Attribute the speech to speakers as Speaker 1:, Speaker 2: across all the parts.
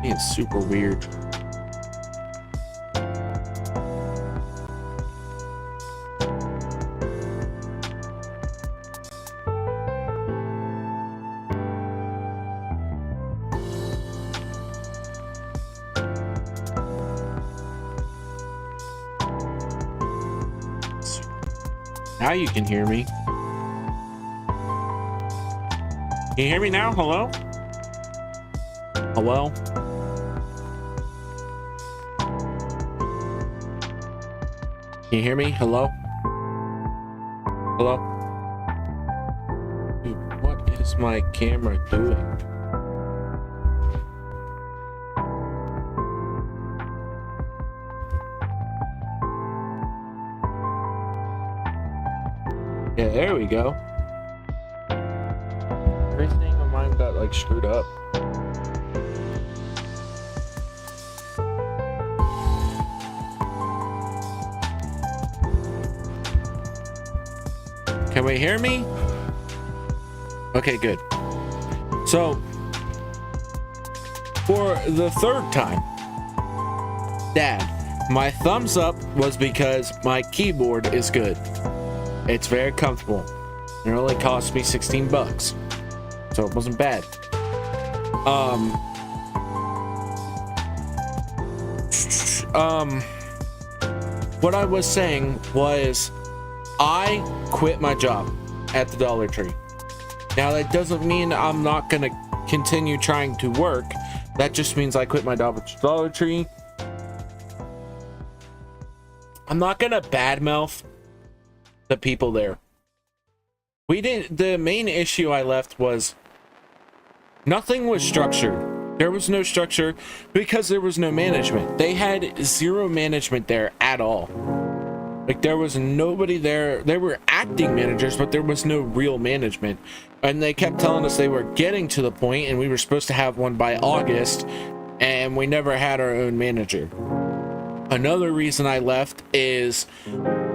Speaker 1: It's super weird. Now you can hear me. Can you hear me now? Hello? Hello? Can you hear me? Hello? Hello? Dude, what is... is my camera doing? Yeah, there we go. Everything on mine got like screwed up. Can we hear me? Okay, good. So, for the third time, Dad, my thumbs up was because my keyboard is good. It's very comfortable. It only cost me 16 bucks. So it wasn't bad. What I was saying was I quit my job at the Dollar Tree. Now that doesn't mean I'm not gonna continue trying to work. That just means I quit my job at the Dollar Tree. I'm not gonna badmouth the people there. The main issue I left was nothing was structured. There was no structure because there was no management. They had zero management there at all. Like, there was nobody there. There were acting managers, but there was no real management. And they kept telling us they were getting to the point and we were supposed to have one by August, and we never had our own manager. Another reason I left is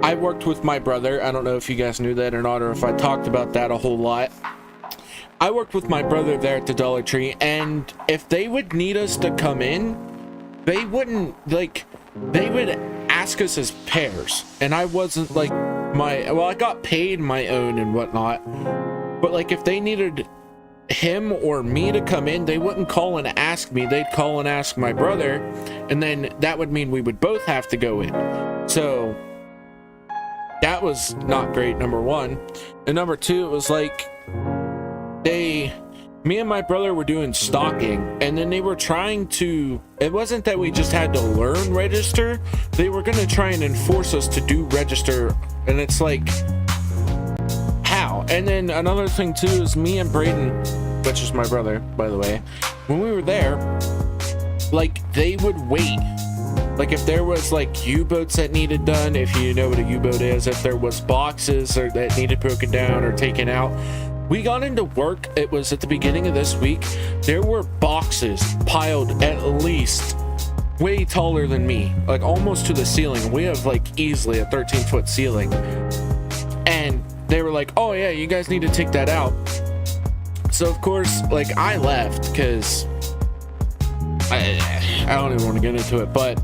Speaker 1: I worked with my brother. I don't know if you guys knew that or not, or if I talked about that a whole lot. I worked with my brother there at the Dollar Tree, and if they would need us to come in, they wouldn't, like, they would ask us as pairs. And I wasn't like I got paid my own and whatnot, but like if they needed him or me to come in, they wouldn't call and ask me. They'd call and ask my brother, and then that would mean we would both have to go in. So that was not great, number one. And number two, it was like me and my brother were doing stocking, and then they were trying to, it wasn't that we just had to learn register, they were going to try and enforce us to do register. And it's like, how? And then another thing too is me and Braden, which is my brother, by the way, when we were there, like, they would wait. Like, if there was like U-boats that needed done, if you know what a U-boat is, if there was boxes or that needed broken down or taken out, we got into work. It was at the beginning of this week. There were boxes piled at least way taller than me, like almost to the ceiling. We have like easily a 13-foot ceiling. And they were like, oh yeah, you guys need to take that out. So of course, like, I left because I don't even want to get into it, but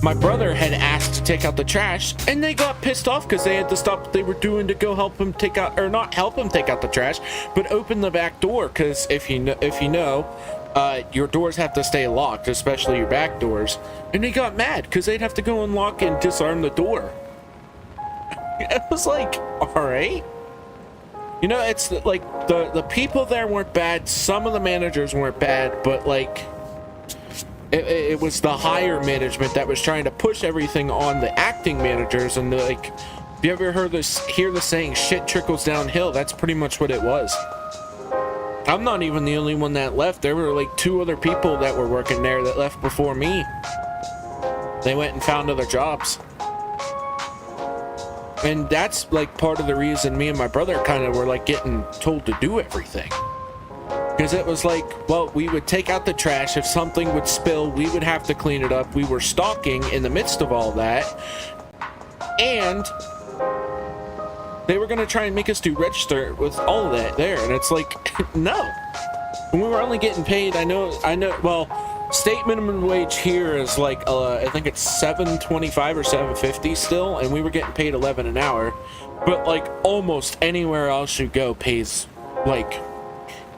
Speaker 1: my brother had asked to take out the trash, and they got pissed off because they had to stop what they were doing to go help him take out, or not help him take out the trash, but open the back door. Because if you know, your doors have to stay locked, especially your back doors. And they got mad because they'd have to go unlock and disarm the door. It was like, all right. You know, it's like the people there weren't bad. Some of the managers weren't bad, but like, it was the higher management that was trying to push everything on the acting managers. And like, have you ever hear the saying, shit trickles downhill? That's pretty much what it was. I'm not even the only one that left. There were like 2 other people that were working there that left before me. They went and found other jobs. And that's like part of the reason me and my brother kind of were like getting told to do everything. Because it was like, well, we would take out the trash. If something would spill, we would have to clean it up. We were stocking in the midst of all that. And they were going to try and make us do register with all of that there. And it's like, no. And we were only getting paid, I know, well, state minimum wage here is like, I think it's $7.25 or $7.50 still. And we were getting paid $11 an hour. But like almost anywhere else you go pays like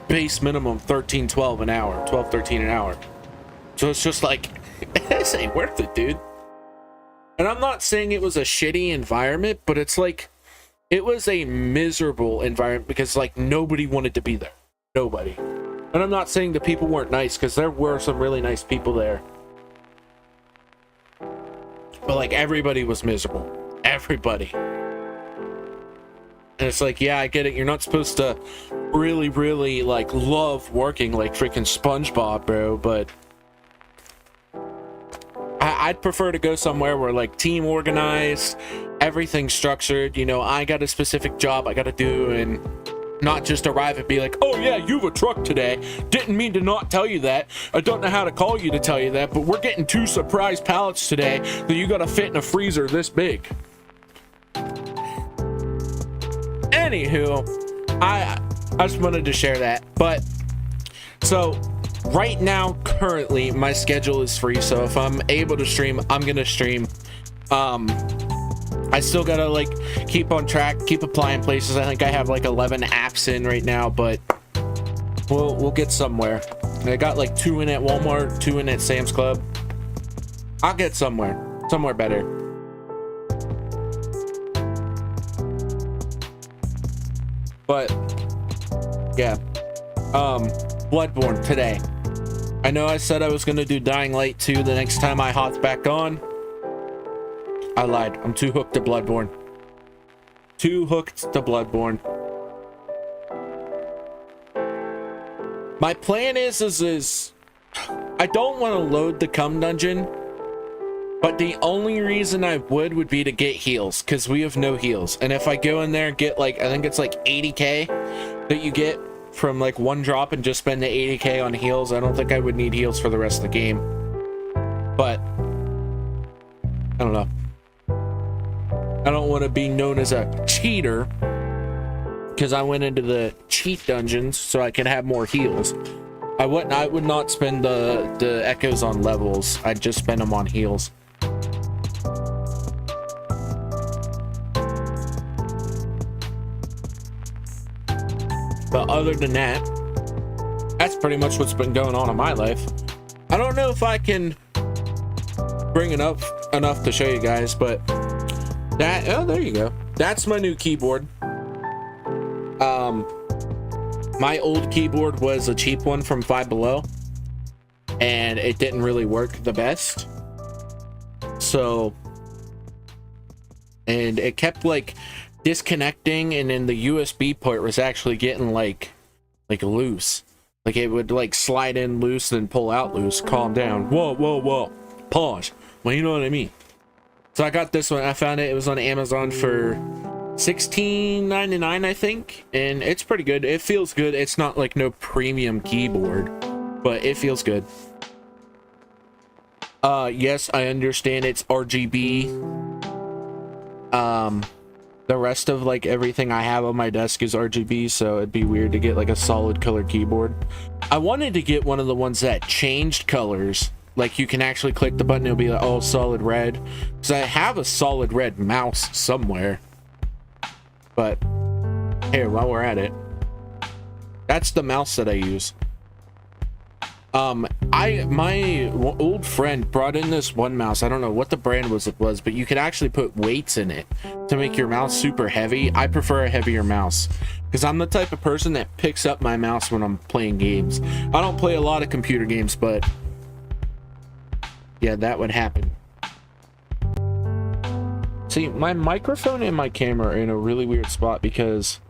Speaker 1: base minimum $13.12 an hour, $12.13 an hour. So it's just like, this ain't worth it, dude. And I'm not saying it was a shitty environment, but it's like, it was a miserable environment because like nobody wanted to be there. Nobody. And I'm not saying the people weren't nice, because there were some really nice people there. But like everybody was miserable. Everybody. And it's like, yeah, I get it. You're not supposed to really, really, like, love working like freaking SpongeBob, bro. But I'd prefer to go somewhere where, like, team organized, everything's structured. You know, I got a specific job I got to do, and not just arrive and be like, oh yeah, you have a truck today. Didn't mean to not tell you that. I don't know how to call you to tell you that, but we're getting 2 surprise pallets today that you gotta fit in a freezer this big. Anywho, I just wanted to share that. But so right now, currently, my schedule is free, so if I'm able to stream, I'm gonna stream. I still gotta, like, keep on track, keep applying places. I think I have like 11 apps in right now, but we'll get somewhere. I got like 2 in at Walmart, 2 in at Sam's Club. I'll get somewhere better. But yeah, Bloodborne today. I know I said I was gonna do Dying Light 2 the next time I hopped back on. I lied. I'm too hooked to Bloodborne. Too hooked to Bloodborne. My plan is I don't want to load the cum dungeon, but the only reason I would be to get heals, because we have no heals. And if I go in there and get, like, I think it's like 80k that you get from like 1 drop and just spend the 80k on heals, I don't think I would need heals for the rest of the game. But I don't know. I don't want to be known as a cheater because I went into the cheat dungeons so I can have more heals. I would not spend the echoes on levels. I'd just spend them on heals. But other than that, that's pretty much what's been going on in my life. I don't know if I can bring it up enough to show you guys, but oh, there you go. That's my new keyboard. My old keyboard was a cheap one from Five Below, and it didn't really work the best. So, and it kept like disconnecting, and then the USB port was actually getting like loose. Like it would like slide in loose and pull out loose. Calm down. Whoa. Pause. Well, you know what I mean. So I got this one. I found it. It was on Amazon for $16.99, I think, and it's pretty good. It feels good. It's not like no premium keyboard, but it feels good. Yes, I understand it's RGB. The rest of like everything I have on my desk is RGB, so it'd be weird to get like a solid color keyboard. I wanted to get one of the ones that changed colors. Like you can actually click the button, it'll be like, oh, solid red. Because I have a solid red mouse somewhere. But here, while we're at it, that's the mouse that I use. My old friend brought in this one mouse. I don't know what the brand was, but you could actually put weights in it to make your mouse super heavy. I prefer a heavier mouse because I'm the type of person that picks up my mouse when I'm playing games. I don't play a lot of computer games, but yeah, that would happen. See, my microphone and my camera are in a really weird spot because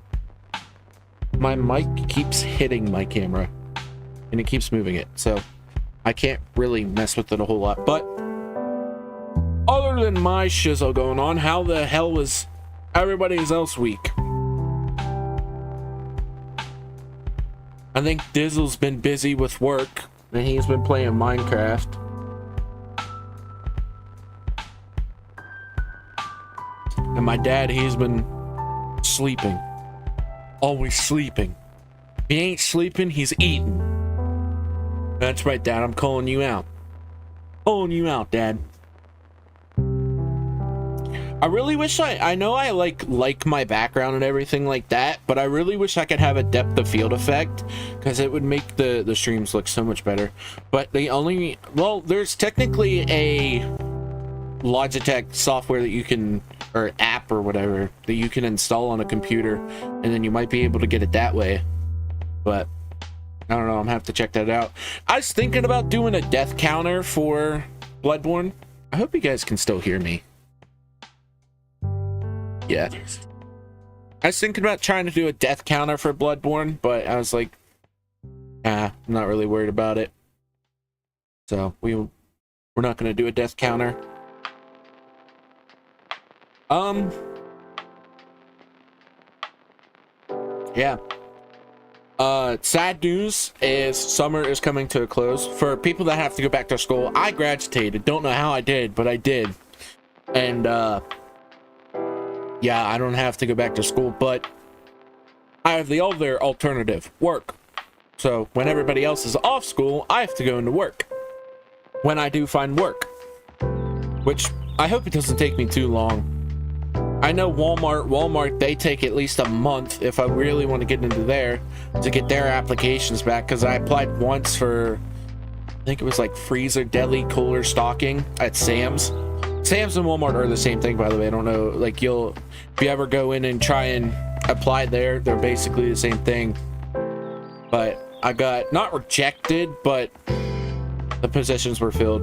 Speaker 1: my mic keeps hitting my camera and it keeps moving it, so I can't really mess with it a whole lot. But other than my shizzle going on, how the hell was everybody else week? I think Dizzle's been busy with work and he's been playing Minecraft. And my dad, he's been sleeping. Always sleeping. If he ain't sleeping, he's eating. That's right, Dad. I'm calling you out. Calling you out, Dad. I really wish I know I like my background and everything like that, but I really wish I could have a depth of field effect because it would make the streams look so much better. But there's technically a Logitech software that you can, or app or whatever, that you can install on a computer, and then you might be able to get it that way. But I don't know, I'm gonna have to check that out. I was thinking about doing a death counter for Bloodborne. I hope you guys can still hear me. Yeah. I was thinking about trying to do a death counter for Bloodborne, but I was like, I'm not really worried about it. So we're not going to do a death counter. Yeah. Sad news is summer is coming to a close. For people that have to go back to school, I graduated. Don't know how I did, but I did. And, yeah, I don't have to go back to school, but I have the other alternative, work. So when everybody else is off school, I have to go into work. When I do find work. Which, I hope it doesn't take me too long. I know Walmart, they take at least a month if I really want to get into there to get their applications back, because I applied once for, I think it was like freezer, deli, cooler stocking at Sam's. Sam's and Walmart are the same thing, by the way. I don't know, like if you ever go in and try and apply there, they're basically the same thing. But I got, not rejected, but the positions were filled.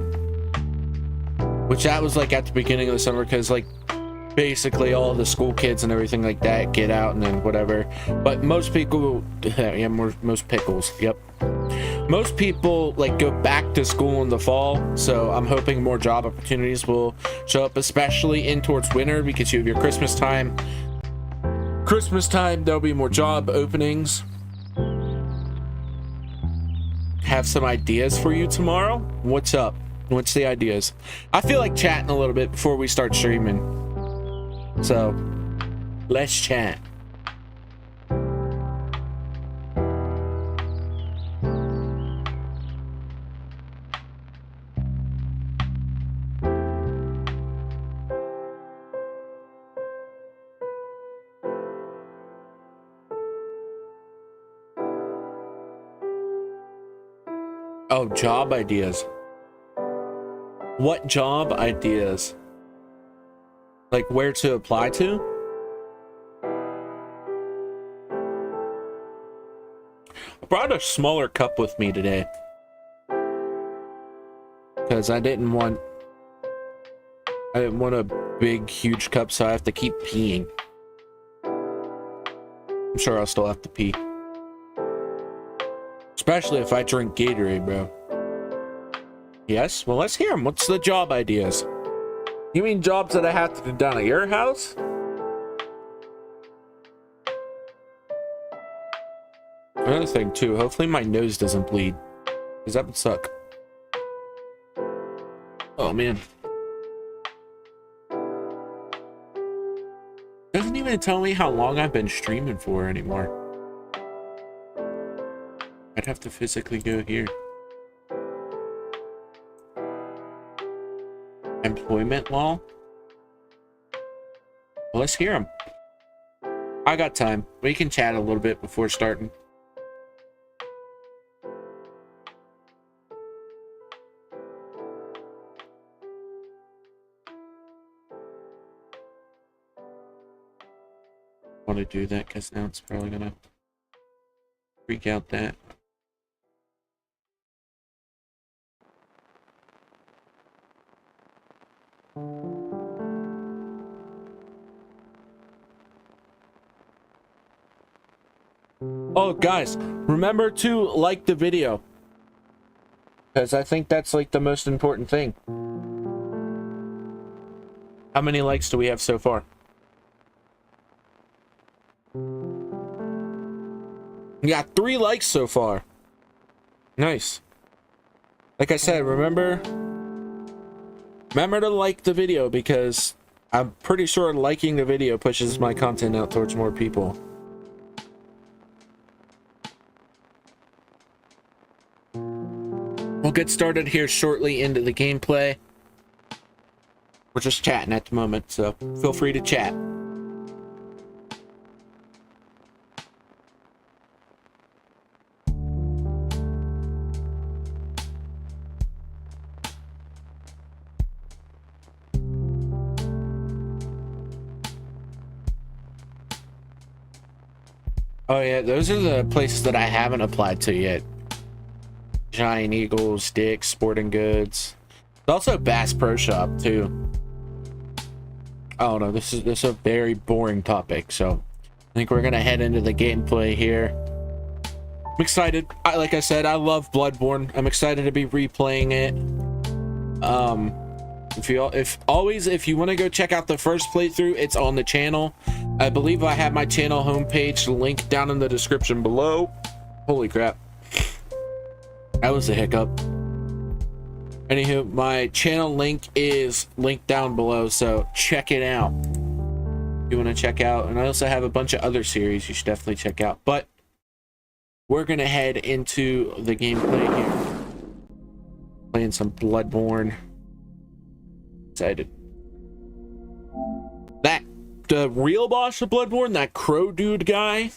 Speaker 1: Which that was like at the beginning of the summer, because like basically all the school kids and everything like that get out and then whatever. But most people, yeah, most pickles, yep. Most people like go back to school in the fall, so I'm hoping more job opportunities will show up, especially in towards winter, because you have your Christmas time. There'll be more job openings. Have some ideas for you tomorrow. What's up? What's the ideas? I feel like chatting a little bit before we start streaming. So, let's chat. Oh, job ideas. What job ideas? Like where to apply to? I brought a smaller cup with me today because I didn't want a big huge cup, so I have to keep peeing. I'm sure I'll still have to pee, especially if I drink Gatorade, bro. Yes, well, let's hear them. What's the job ideas? You mean jobs that I have to do down at your house? Another thing too, hopefully my nose doesn't bleed, because that would suck. Oh man. Doesn't even tell me how long I've been streaming for anymore. I'd have to physically go here. Employment law? Well, let's hear them. I got time. We can chat a little bit before starting. Want to do that because now it's probably gonna freak out that. Oh, guys, remember to like the video, because I think that's like the most important thing. How many likes do we have so far? We got 3 likes so far. Nice. Like I said, remember to like the video, because I'm pretty sure liking the video pushes my content out towards more people. We'll get started here shortly into the gameplay. We're just chatting at the moment, so feel free to chat. Oh yeah, those are the places that I haven't applied to yet. Giant Eagles, Dick's, Sporting Goods. There's also Bass Pro Shop too. I don't know, this is a very boring topic, so think we're gonna head into the gameplay here. I'm excited. Like I said, I love Bloodborne. I'm excited to be replaying it. If you want to go check out the first playthrough, it's on the channel. I believe I have my channel homepage linked down in the description below. Holy crap, that was a hiccup. Anywho, my channel link is linked down below, so check it out if you want to check out. And I also have a bunch of other series you should definitely check out, but we're gonna head into the gameplay here, playing some Bloodborne. Excited. That the real boss of Bloodborne, that crow dude guy,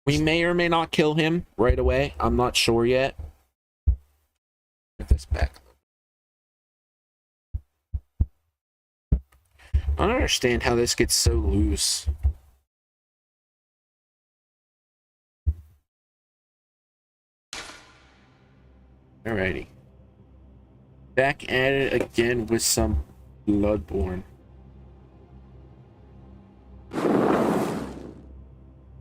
Speaker 1: we may or may not kill him right away. I'm not sure yet. Get this back. I don't understand how this gets so loose. Alrighty. Back at it again with some Bloodborne. I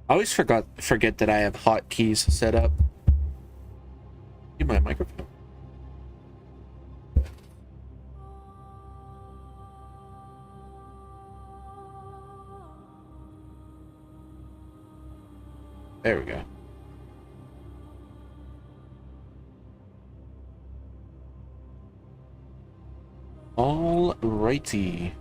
Speaker 1: always forget that I have hotkeys set up. Get my microphone. There we go. All righty.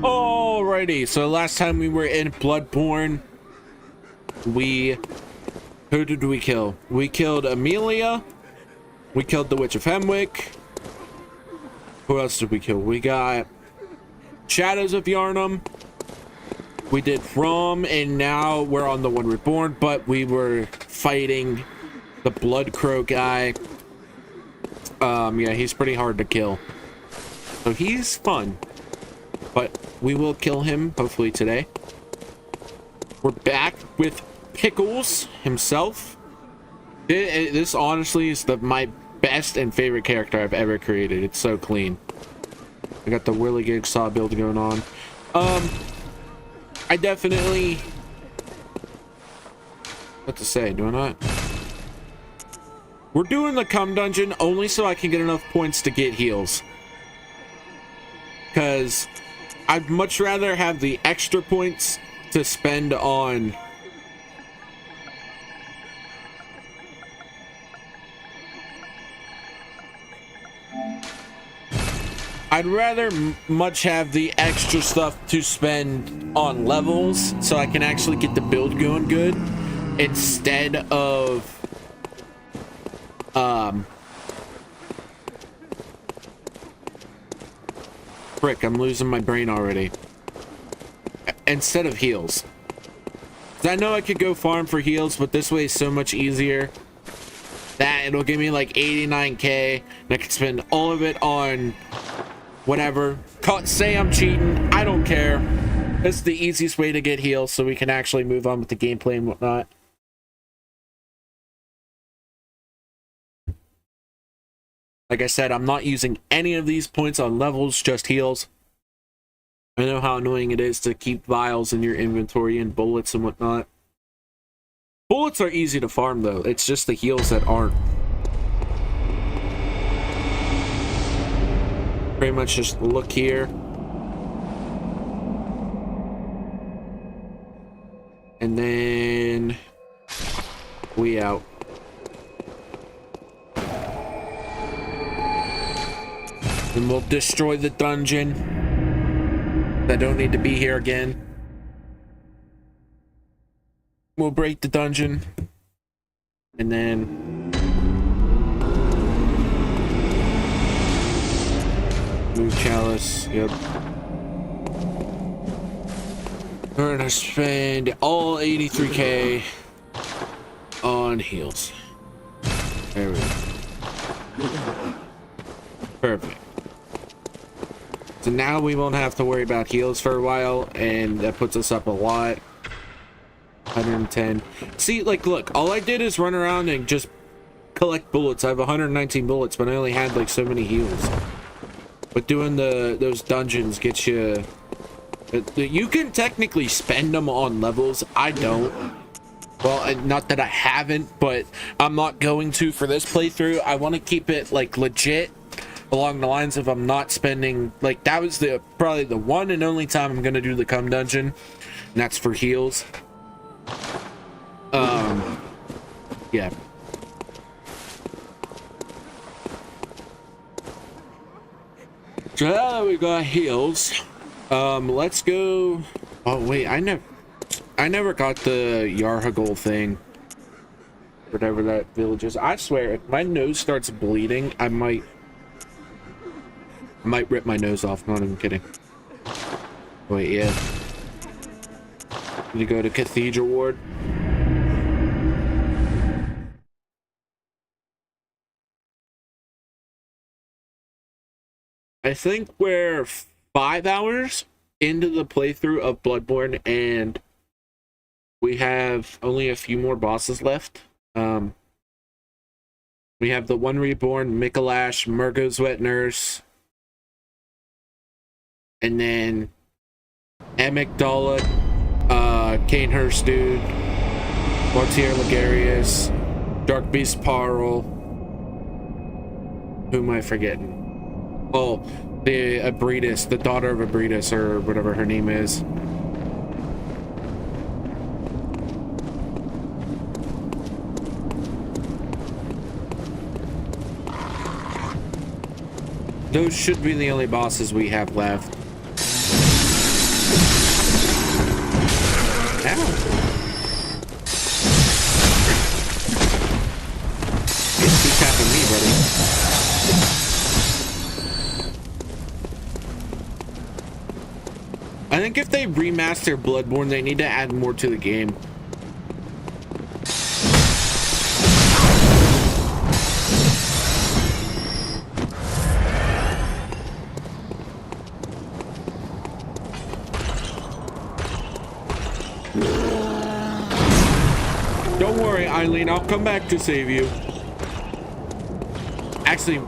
Speaker 1: Alrighty, so last time we were in Bloodborne, who did we kill? We killed Amelia, we killed the Witch of Hemwick. Who else did we kill? We got Shadows of Yharnam, we did Rom, and now we're on the One Reborn, but we were fighting the Blood Crow guy. Yeah, he's pretty hard to kill, so he's fun. But we will kill him, hopefully today. We're back with Pickles himself. This honestly is my best and favorite character I've ever created. It's so clean. I got the whirligig saw build going on. I definitely... What to say, do I not? We're doing the cum dungeon only so I can get enough points to get heals. Because I'd much rather have the extra points to spend on much have the extra stuff to spend on levels so I can actually get the build going good instead of frick, I'm losing my brain already. Instead of heals. I know I could go farm for heals, but this way is so much easier. That it'll give me like 89k, and I can spend all of it on whatever. Say I'm cheating, I don't care. This is the easiest way to get heals so we can actually move on with the gameplay and whatnot. Like I said, I'm not using any of these points on levels, just heals. I know how annoying it is to keep vials in your inventory and bullets and whatnot. Bullets are easy to farm though, it's just the heals that aren't. Pretty much just look here. And then we out. And we'll destroy the dungeon. I don't need to be here again. We'll break the dungeon. And then move chalice. Yep. We're gonna spend all 83k on heals. There we go. Perfect. So now we won't have to worry about heals for a while, and that puts us up a lot. 110. See, like, look, all I did is run around and just collect bullets. I have 119 bullets, but I only had like so many heals. But doing those dungeons gets you. You can technically spend them on levels. I don't. Well, not that I haven't, but I'm not going to for this playthrough. I want to keep it like legit, along the lines of I'm not spending, like, that was probably the one and only time I'm gonna do the cum dungeon, and that's for heals. Yeah. So now that we got heals, let's go. Oh wait, I never got the Yarhagul thing, whatever that village is. I swear, if my nose starts bleeding, I might rip my nose off. Not even kidding. Wait, yeah. You go to Cathedral Ward. I think we're 5 hours into the playthrough of Bloodborne, and we have only a few more bosses left. We have the One Reborn, Mikolash, Murgo's Wet Nurse, and then Amygdala, Canehurst Dude, Mortier Ligarius, Dark Beast Parl. Who am I forgetting? Oh, the Abretus, the daughter of Abretus, or whatever her name is. Those should be the only bosses we have left. Ow. Keep tapping me, buddy. I think if they remaster Bloodborne, they need to add more to the game. Don't worry, Eileen, I'll come back to save you. Actually,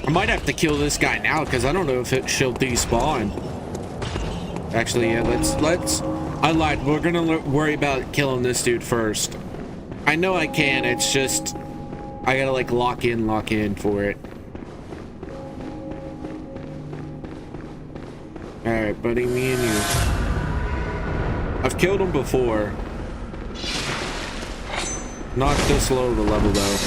Speaker 1: I might have to kill this guy now because I don't know if she'll despawn. Actually, yeah, let's. I lied. We're gonna worry about killing this dude first. I know I can. It's just I gotta like lock in for it. All right, buddy, me and you. I've killed him before. Not this low of a level though.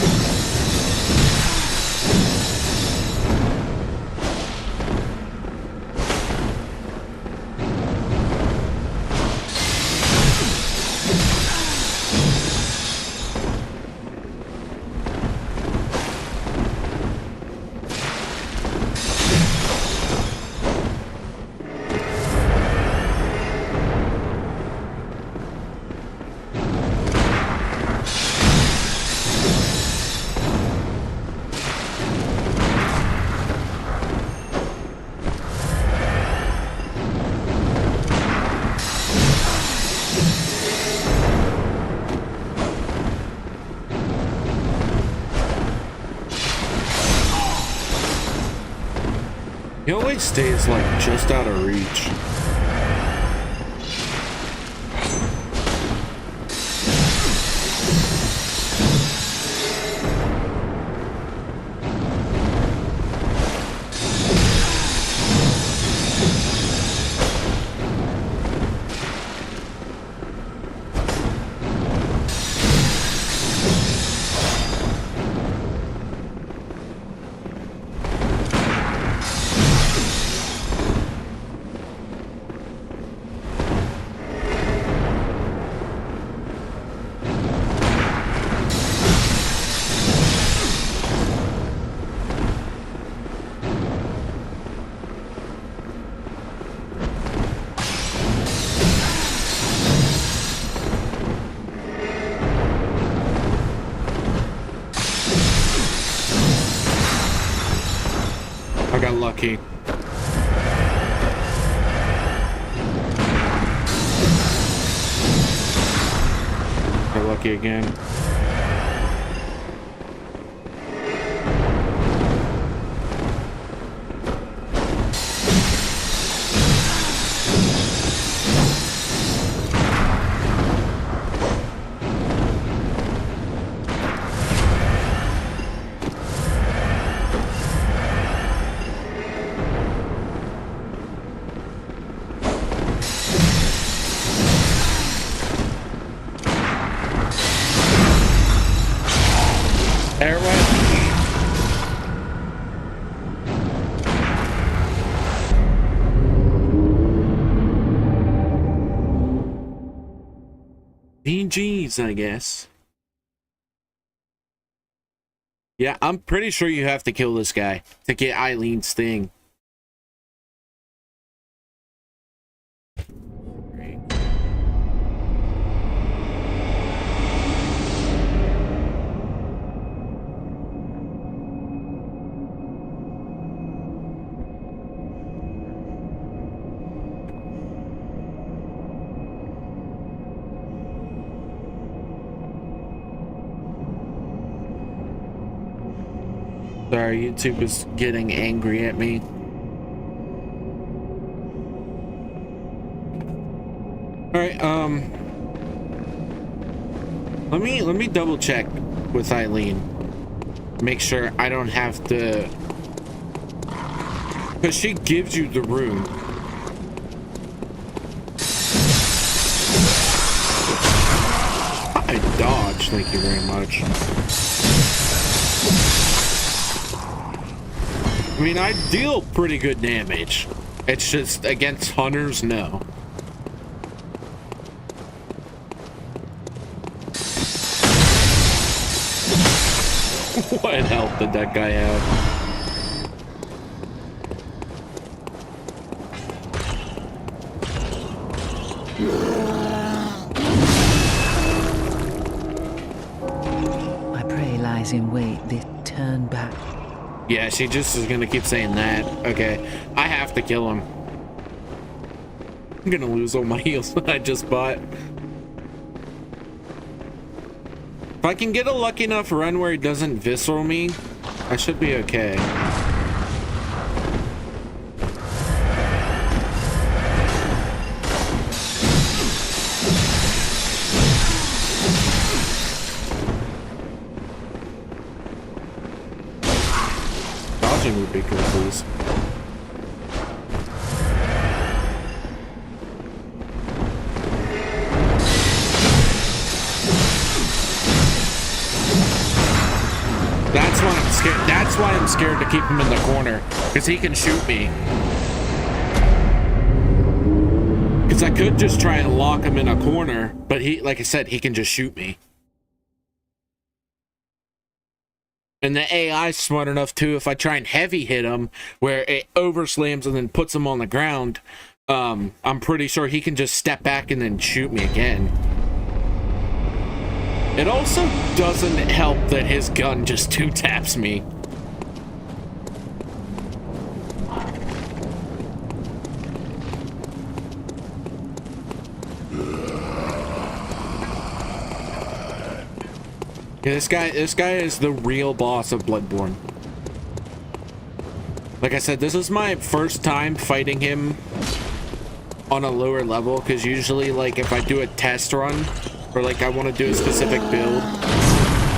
Speaker 1: He always stays like just out of reach. got lucky. Got lucky again. GG's, I guess. Yeah, I'm pretty sure you have to kill this guy to get Eileen's thing. Great. Sorry, YouTube is getting angry at me. Alright, let me double check with Eileen. Make sure I don't have to, because she gives you the room. I dodged, thank you very much. I mean, I deal pretty good damage. It's just against hunters, no. What health did that guy have?
Speaker 2: My prey lies in wait. They turn back.
Speaker 1: Yeah, she just is gonna keep saying that. Okay, I have to kill him. I'm gonna lose all my heals that I just bought. If I can get a lucky enough run where he doesn't visceral me, I should be okay. Dodging would be cool, please. That's why I'm scared. That's why I'm scared to keep him in the corner, because he can shoot me. Because I could just try and lock him in a corner, but he, like I said, he can just shoot me. And the AI's smart enough too. If I try and heavy hit him, where it overslams and then puts him on the ground, I'm pretty sure he can just step back and then shoot me again. It also doesn't help that his gun just two taps me. Yeah, this guy is the real boss of Bloodborne. Like I said, this is my first time fighting him on a lower level, because usually, like, if I do a test run, or like I want to do a specific build,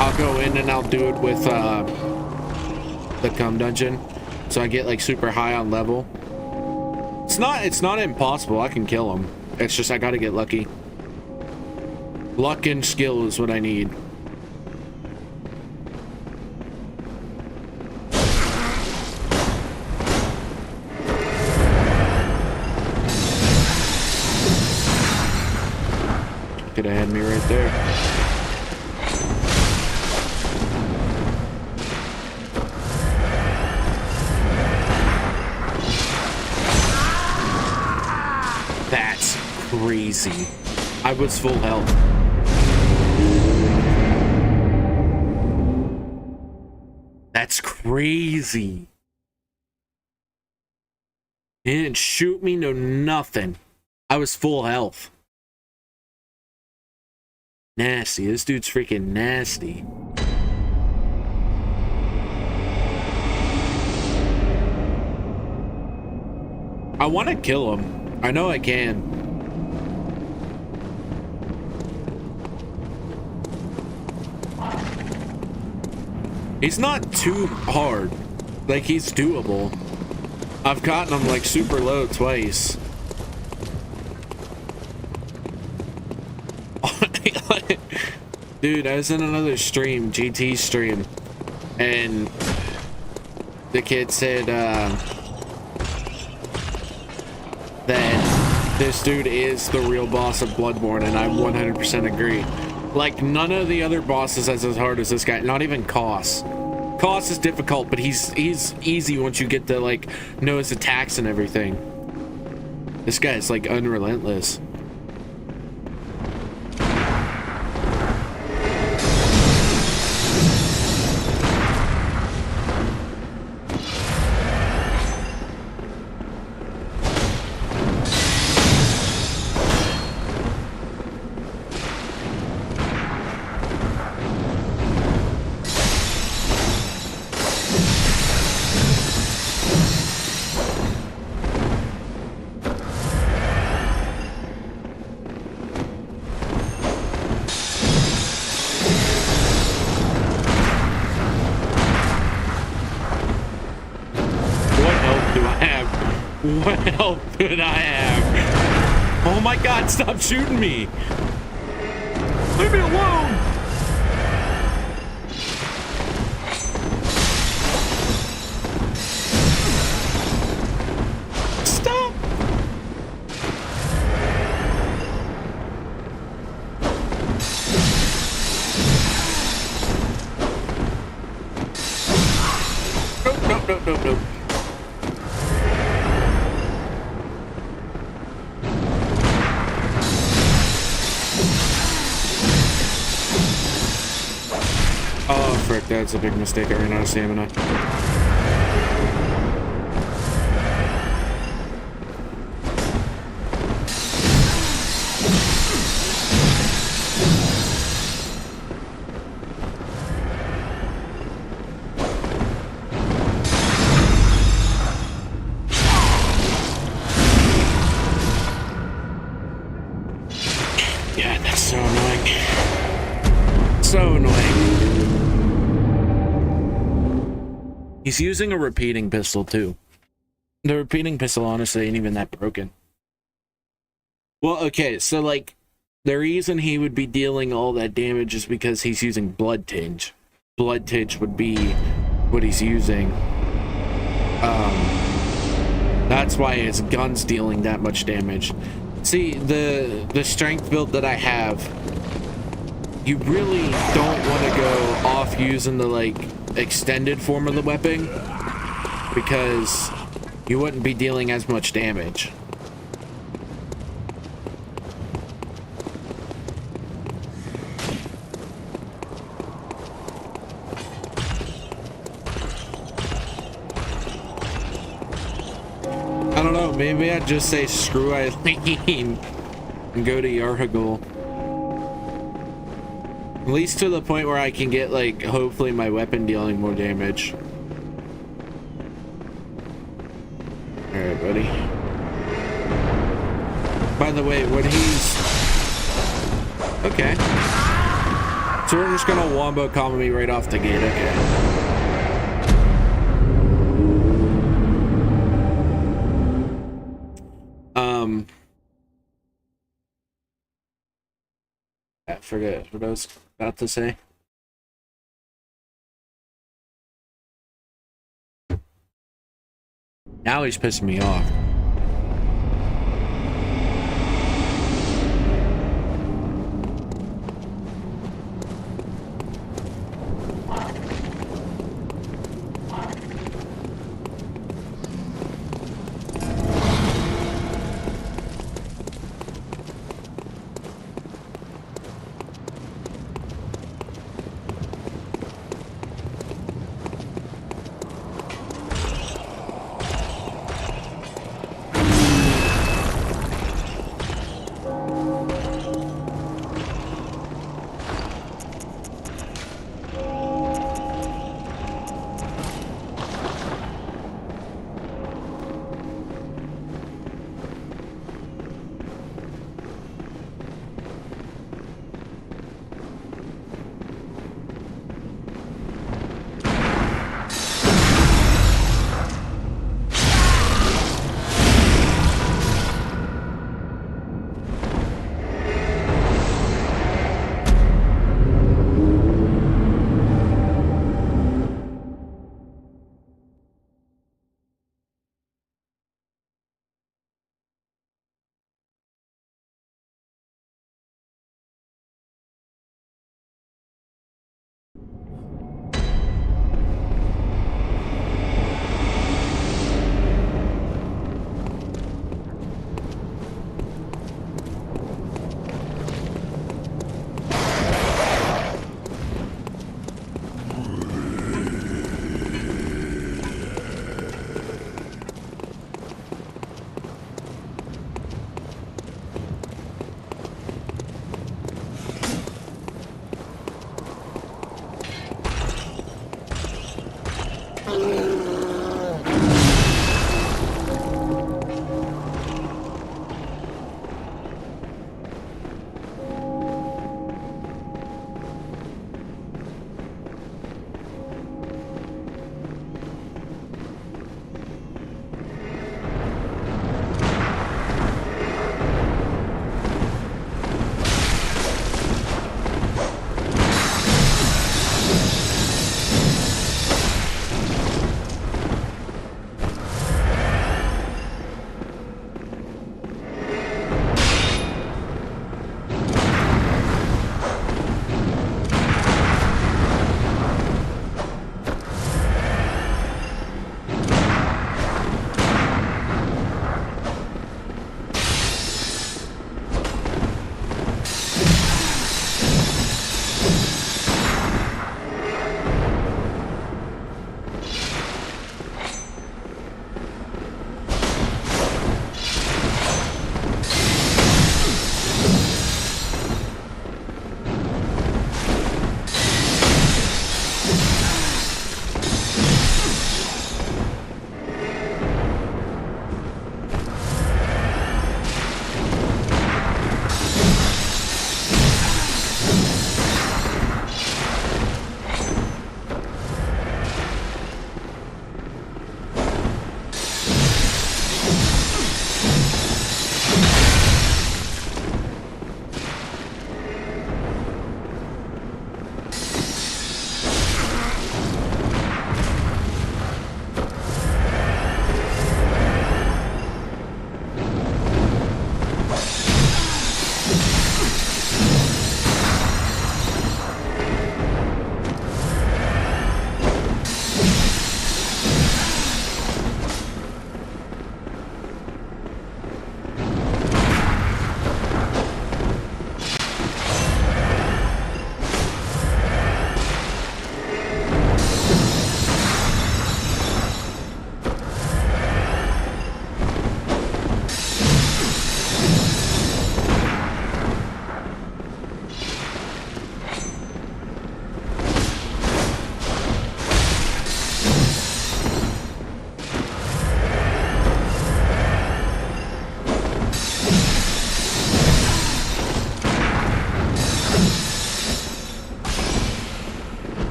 Speaker 1: I'll go in and I'll do it with the cum dungeon, so I get like super high on level. It's not impossible. I can kill him. It's just I gotta get lucky. Luck and skill is what I need. Could have had me right there. That's crazy. I was full health. That's crazy. He didn't shoot me, no nothing. I was full health. Nasty. This dude's freaking nasty. I want to kill him. I know I can. He's not too hard. Like, he's doable. I've gotten him like super low twice. Dude, I was in another stream, GT stream, and the kid said that this dude is the real boss of Bloodborne, and I 100% agree. Like, none of the other bosses is as hard as this guy, not even Koss. Koss is difficult, but he's easy once you get to, like, know his attacks and everything. This guy's, like, unrelentless. What health did I have? Oh my god, stop shooting me! Leave me alone! Stop! Nope. Oh, frick, that's a big mistake. I ran out of stamina. Yeah, that's so annoying. So annoying. He's using a repeating pistol, too. The repeating pistol, honestly, ain't even that broken. Well, okay, so, like, the reason he would be dealing all that damage is because he's using Blood Tinge. Blood Tinge would be what he's using. That's why his gun's dealing that much damage. See, the strength build that I have, you really don't want to go off using the, like, extended form of the weapon, because you wouldn't be dealing as much damage. I don't know, maybe I'd just say screw Eileen and go to Yarhagul. At least to the point where I can get, like, hopefully my weapon dealing more damage. Alright, buddy. By the way, when he's... Okay. So we're just gonna wombo combo me right off the gate, okay. I forget what I was about to say. Now he's pissing me off.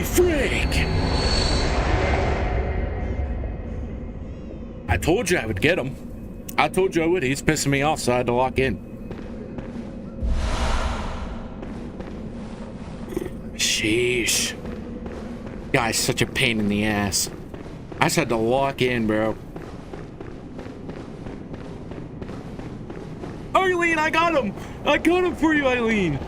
Speaker 1: Holy frick! I told you I would get him. I told you I would. He's pissing me off, so I had to lock in. Sheesh. Guy's such a pain in the ass. I just had to lock in, bro. Eileen, I got him! I got him for you, Eileen!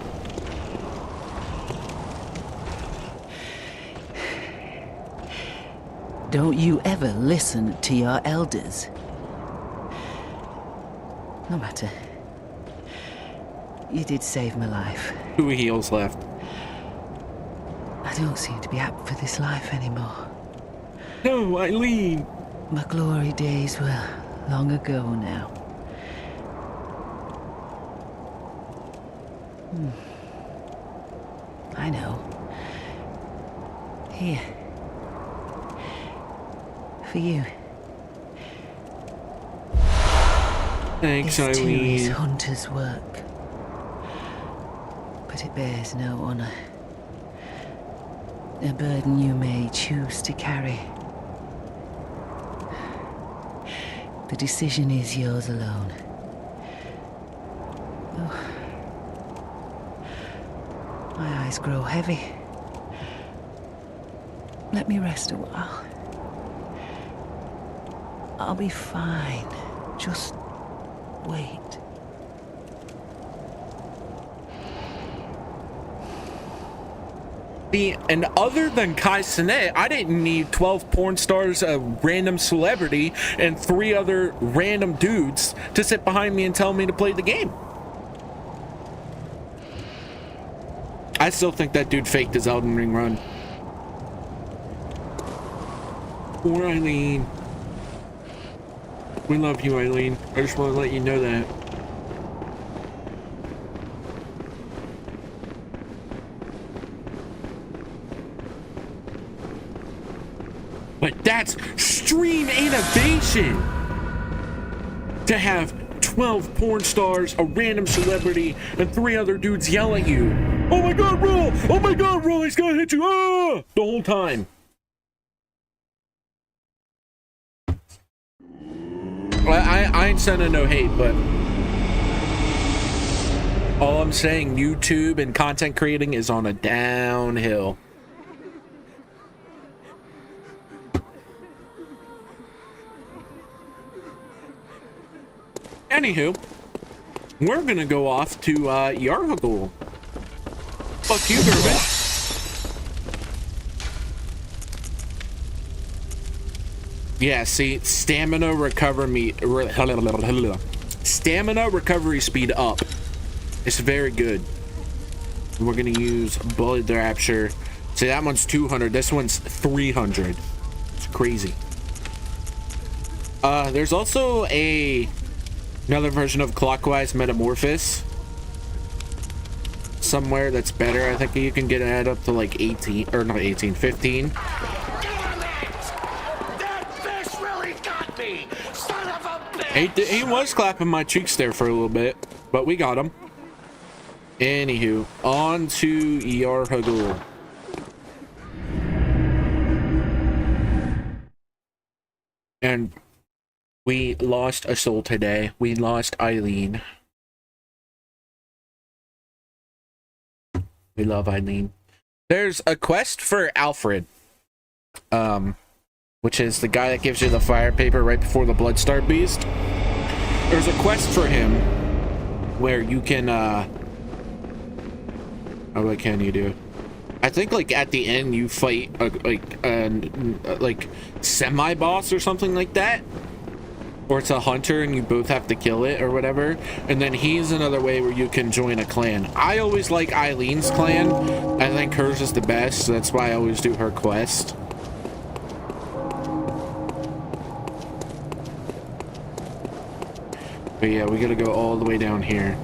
Speaker 2: Don't you ever listen to your elders. No matter. You did save my life.
Speaker 1: 2 heals left.
Speaker 2: I don't seem to be apt for this life anymore.
Speaker 1: No, Eileen!
Speaker 2: My glory days were long ago now. I know. Here. For you.
Speaker 1: Thanks,
Speaker 2: This too is
Speaker 1: Eileen.
Speaker 2: hunter's work. But it bears no honor. A burden you may choose to carry. The decision is yours alone. Oh. My eyes grow heavy. Let me rest a while. I'll be fine. Just wait.
Speaker 1: And other than Kai Cenat, I didn't need 12 porn stars, a random celebrity, and 3 other random dudes to sit behind me and tell me to play the game. I still think that dude faked his Elden Ring run. Poor Eileen. We love you, Eileen. I just want to let you know that. But that's stream innovation! To have 12 porn stars, a random celebrity, and 3 other dudes yell at you. Oh my god, roll! Oh my god, roll! He's gonna hit you! Ah! The whole time. I ain't sending no hate, but all I'm saying, YouTube and content creating is on a downhill. Anywho, we're gonna go off to Yarhagul. Fuck you, Goober. Yeah, see, stamina recovery speed up. It's very good. We're gonna use Bullet Rapture. See, that one's 200. This one's 300. It's crazy. There's also another version of Clockwise Metamorphosis somewhere that's better. I think you can get it up to like 18, or not 18, 15. He was clapping my cheeks there for a little bit, but we got him. Anywho, on to Yarhagul. And we lost a soul today. We lost Eileen. We love Eileen. There's a quest for Alfred. Which is the guy that gives you the fire paper right before the Bloodstar Beast. There's a quest for him where you can, oh, what can you do? I think, like, at the end you fight, like, semi-boss or something like that. Or it's a hunter and you both have to kill it or whatever. And then he's another way where you can join a clan. I always like Eileen's clan. I think hers is the best, so that's why I always do her quest. But yeah, we gotta go all the way down here.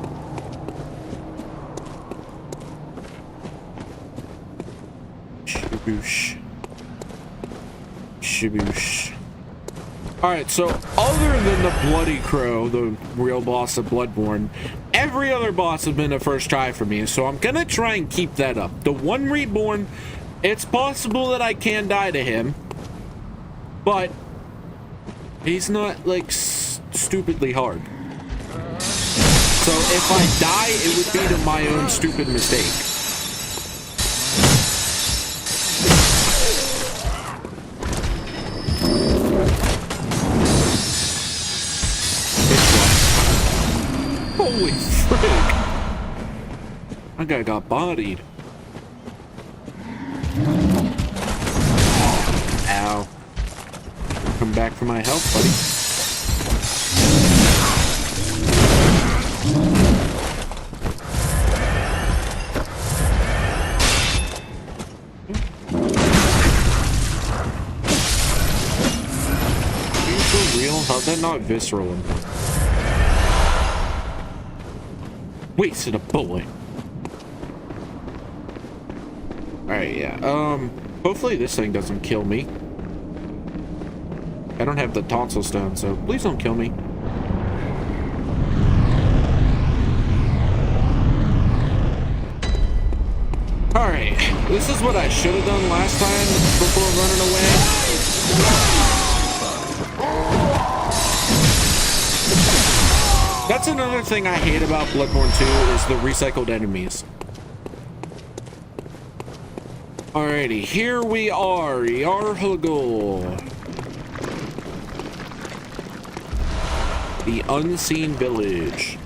Speaker 1: Shaboosh. Shaboosh. Alright, so other than the Bloody Crow, the real boss of Bloodborne, every other boss has been a first try for me, so I'm gonna try and keep that up. The one Reborn, It's possible that I can die to him, but he's not like stupidly hard. So if I die, it would be to my own stupid mistake. Holy frick! That guy got bodied. Ow. Come back for my health, buddy. Are you for real? How's that not visceral? Wasted a bullet. Alright, yeah. Hopefully this thing doesn't kill me. I don't have the tonsil stone, so please don't kill me. Alright, this is what I should have done last time before running away. That's another thing I hate about Bloodborne 2 is the recycled enemies. Alrighty, here we are, Yarhagul. The Unseen Village.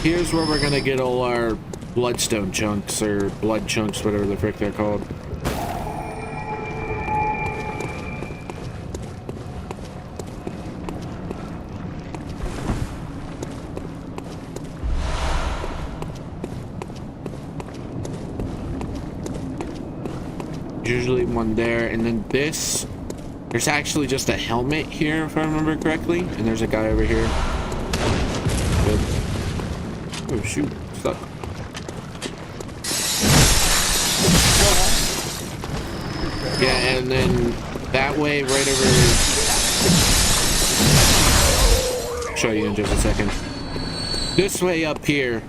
Speaker 1: Here's where we're gonna get all our bloodstone chunks, or blood chunks, whatever the frick they're called. Usually one there, and then this, there's actually just a helmet here if I remember correctly, and there's a guy over here. Good. Oh shoot, stuck. Yeah, and then that way right over, I'll show you in just a second. This way up here,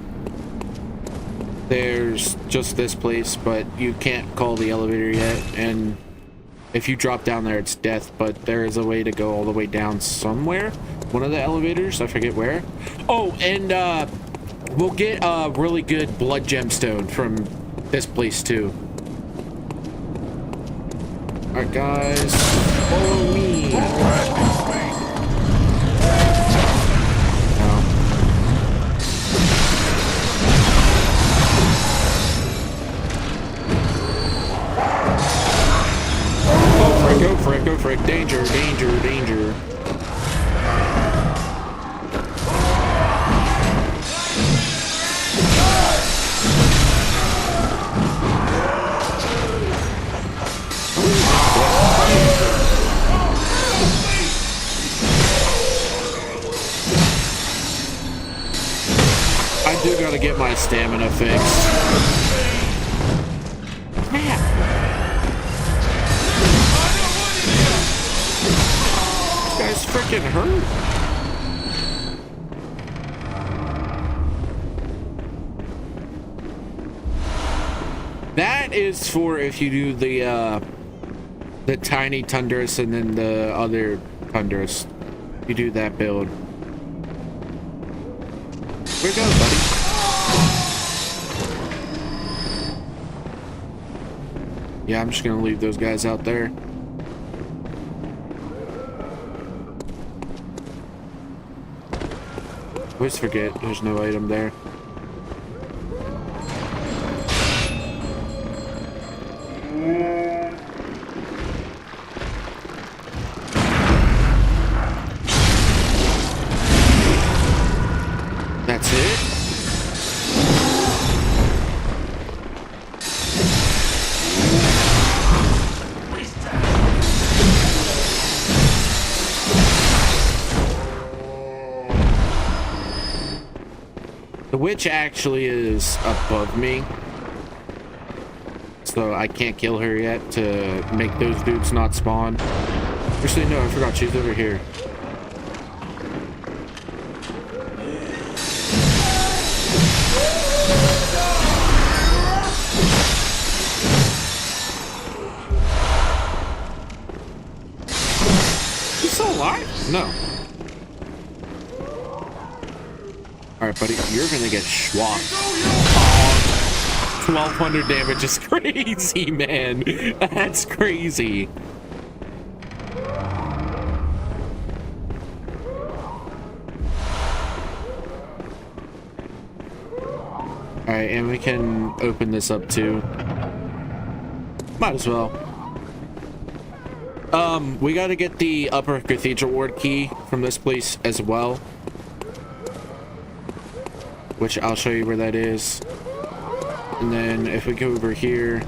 Speaker 1: there's just this place, but you can't call the elevator yet, and if you drop down there, it's death, but there is a way to go all the way down somewhere. One of the elevators, I forget where. Oh, and we'll get a really good blood gemstone from this place too. Alright guys, follow me. Go for it. Danger, danger, danger. I do gotta get my stamina fixed. Man. This guy's freaking hurt. That is for if you do the tiny tundras and then the other tundras. You do that build. Where'd it go, buddy? Yeah, I'm just gonna leave those guys out there. Always forget there's no item there. That's it? The witch actually is above me, so I can't kill her yet to make those dudes not spawn. Actually, no, I forgot, she's over here. No. Alright, buddy, you're gonna get swapped. 1200 damage is crazy, man. That's crazy. Alright, and we can open this up too. Might as well. We gotta get the upper cathedral ward key from this place as well, which I'll show you where that is. And then if we go over here,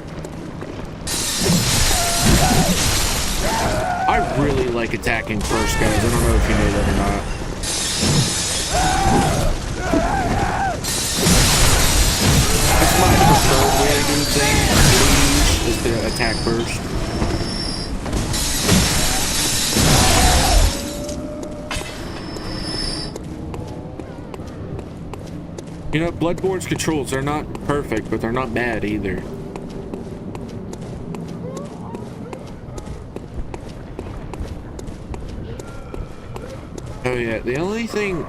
Speaker 1: I really like attacking first, guys. I don't know if you know that or not. That's my preferred way to do things, is to attack first. You know, Bloodborne's controls, they're not perfect, but they're not bad either. Oh yeah, the only thing...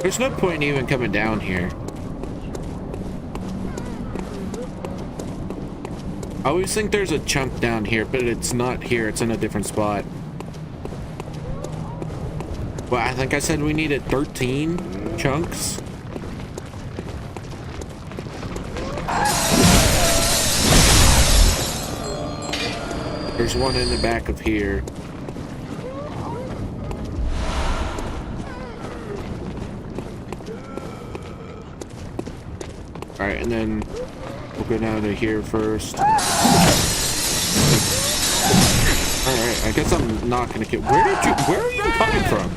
Speaker 1: There's no point in even coming down here. I always think there's a chunk down here, but it's not here, it's in a different spot. Well, I think I said we needed 13 chunks. There's one in the back of here. Alright, and then we'll go down to here first. Alright, I guess I'm not gonna kill. Where are you coming from?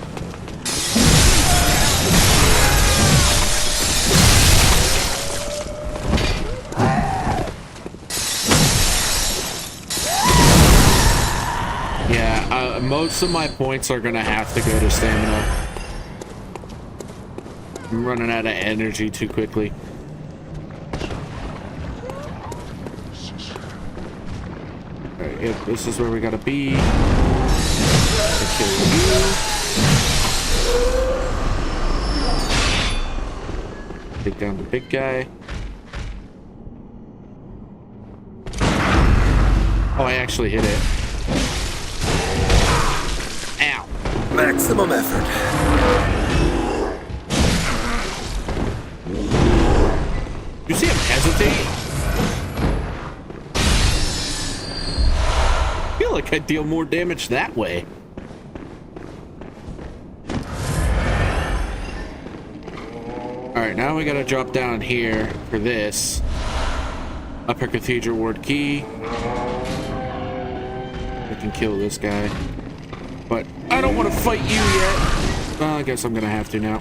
Speaker 1: Most of my points are gonna have to go to stamina. I'm running out of energy too quickly. Alright, yep, this is where we gotta be. Kill you. Take down the big guy. Oh, I actually hit it.
Speaker 3: Maximum effort.
Speaker 1: You see him hesitate? I feel like I deal more damage that way. Alright, now we gotta drop down here for this. Upper Cathedral Ward Key. We can kill this guy. But I don't want to fight you yet. I guess I'm gonna have to now.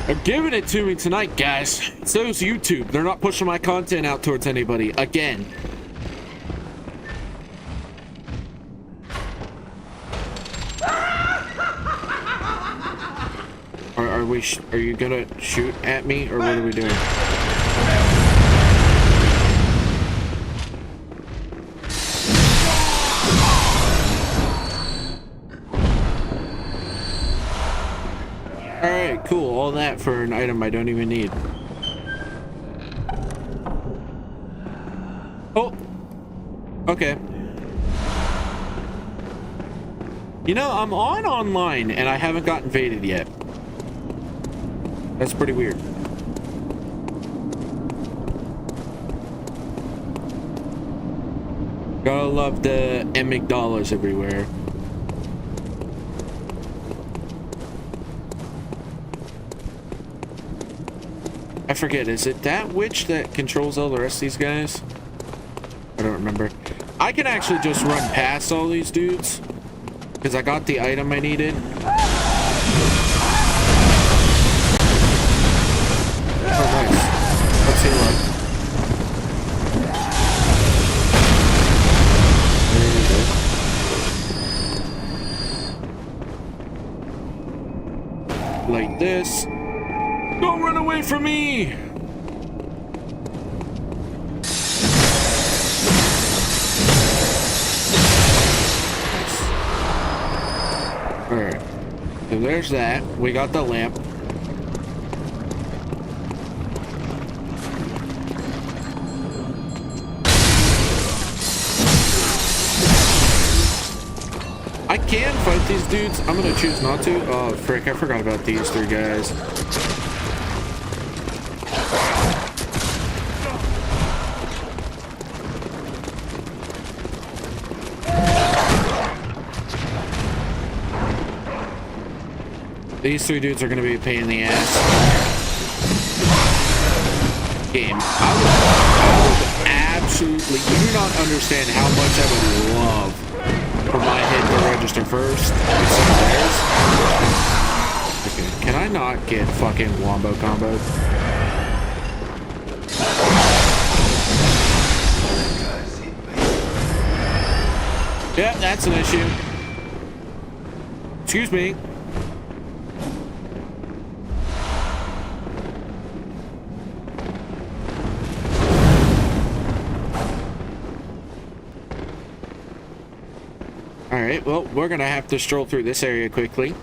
Speaker 1: They're giving it to me tonight, guys. So's YouTube. They're not pushing my content out towards anybody again. Are you gonna shoot at me, or what are we doing? Alright, cool. All that for an item I don't even need. Oh! Okay. You know, I'm on online and I haven't got invaded yet. That's pretty weird. Gotta love the amygdalas everywhere. I forget, is it that witch that controls all the rest of these guys? I don't remember. I can actually just run past all these dudes because I got the item I needed. Oh, nice. Let's heal up. There you go. Like this. Don't run away from me! So there's that. We got the lamp. I can fight these dudes. I'm gonna choose not to. Oh, frick. I forgot about these three guys. These three dudes are gonna be a pain in the ass. Game. I would absolutely. You do not understand how much I would love for my hit to register first instead of theirs. Okay, can I not get fucking wombo comboed? Yeah, that's an issue. Excuse me. Alright, well, we're gonna have to stroll through this area quickly.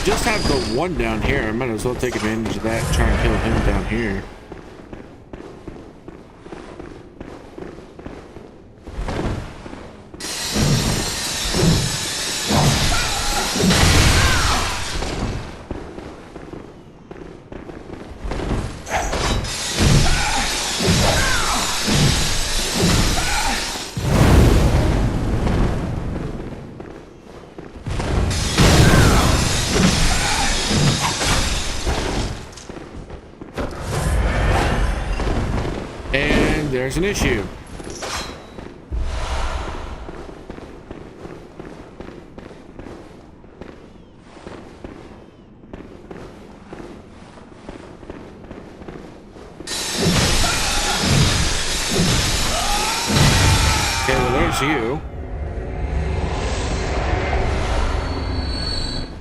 Speaker 1: Just have the one down here. I might as well take advantage of that and try and kill him down here. There's an issue. Okay, well, there's you.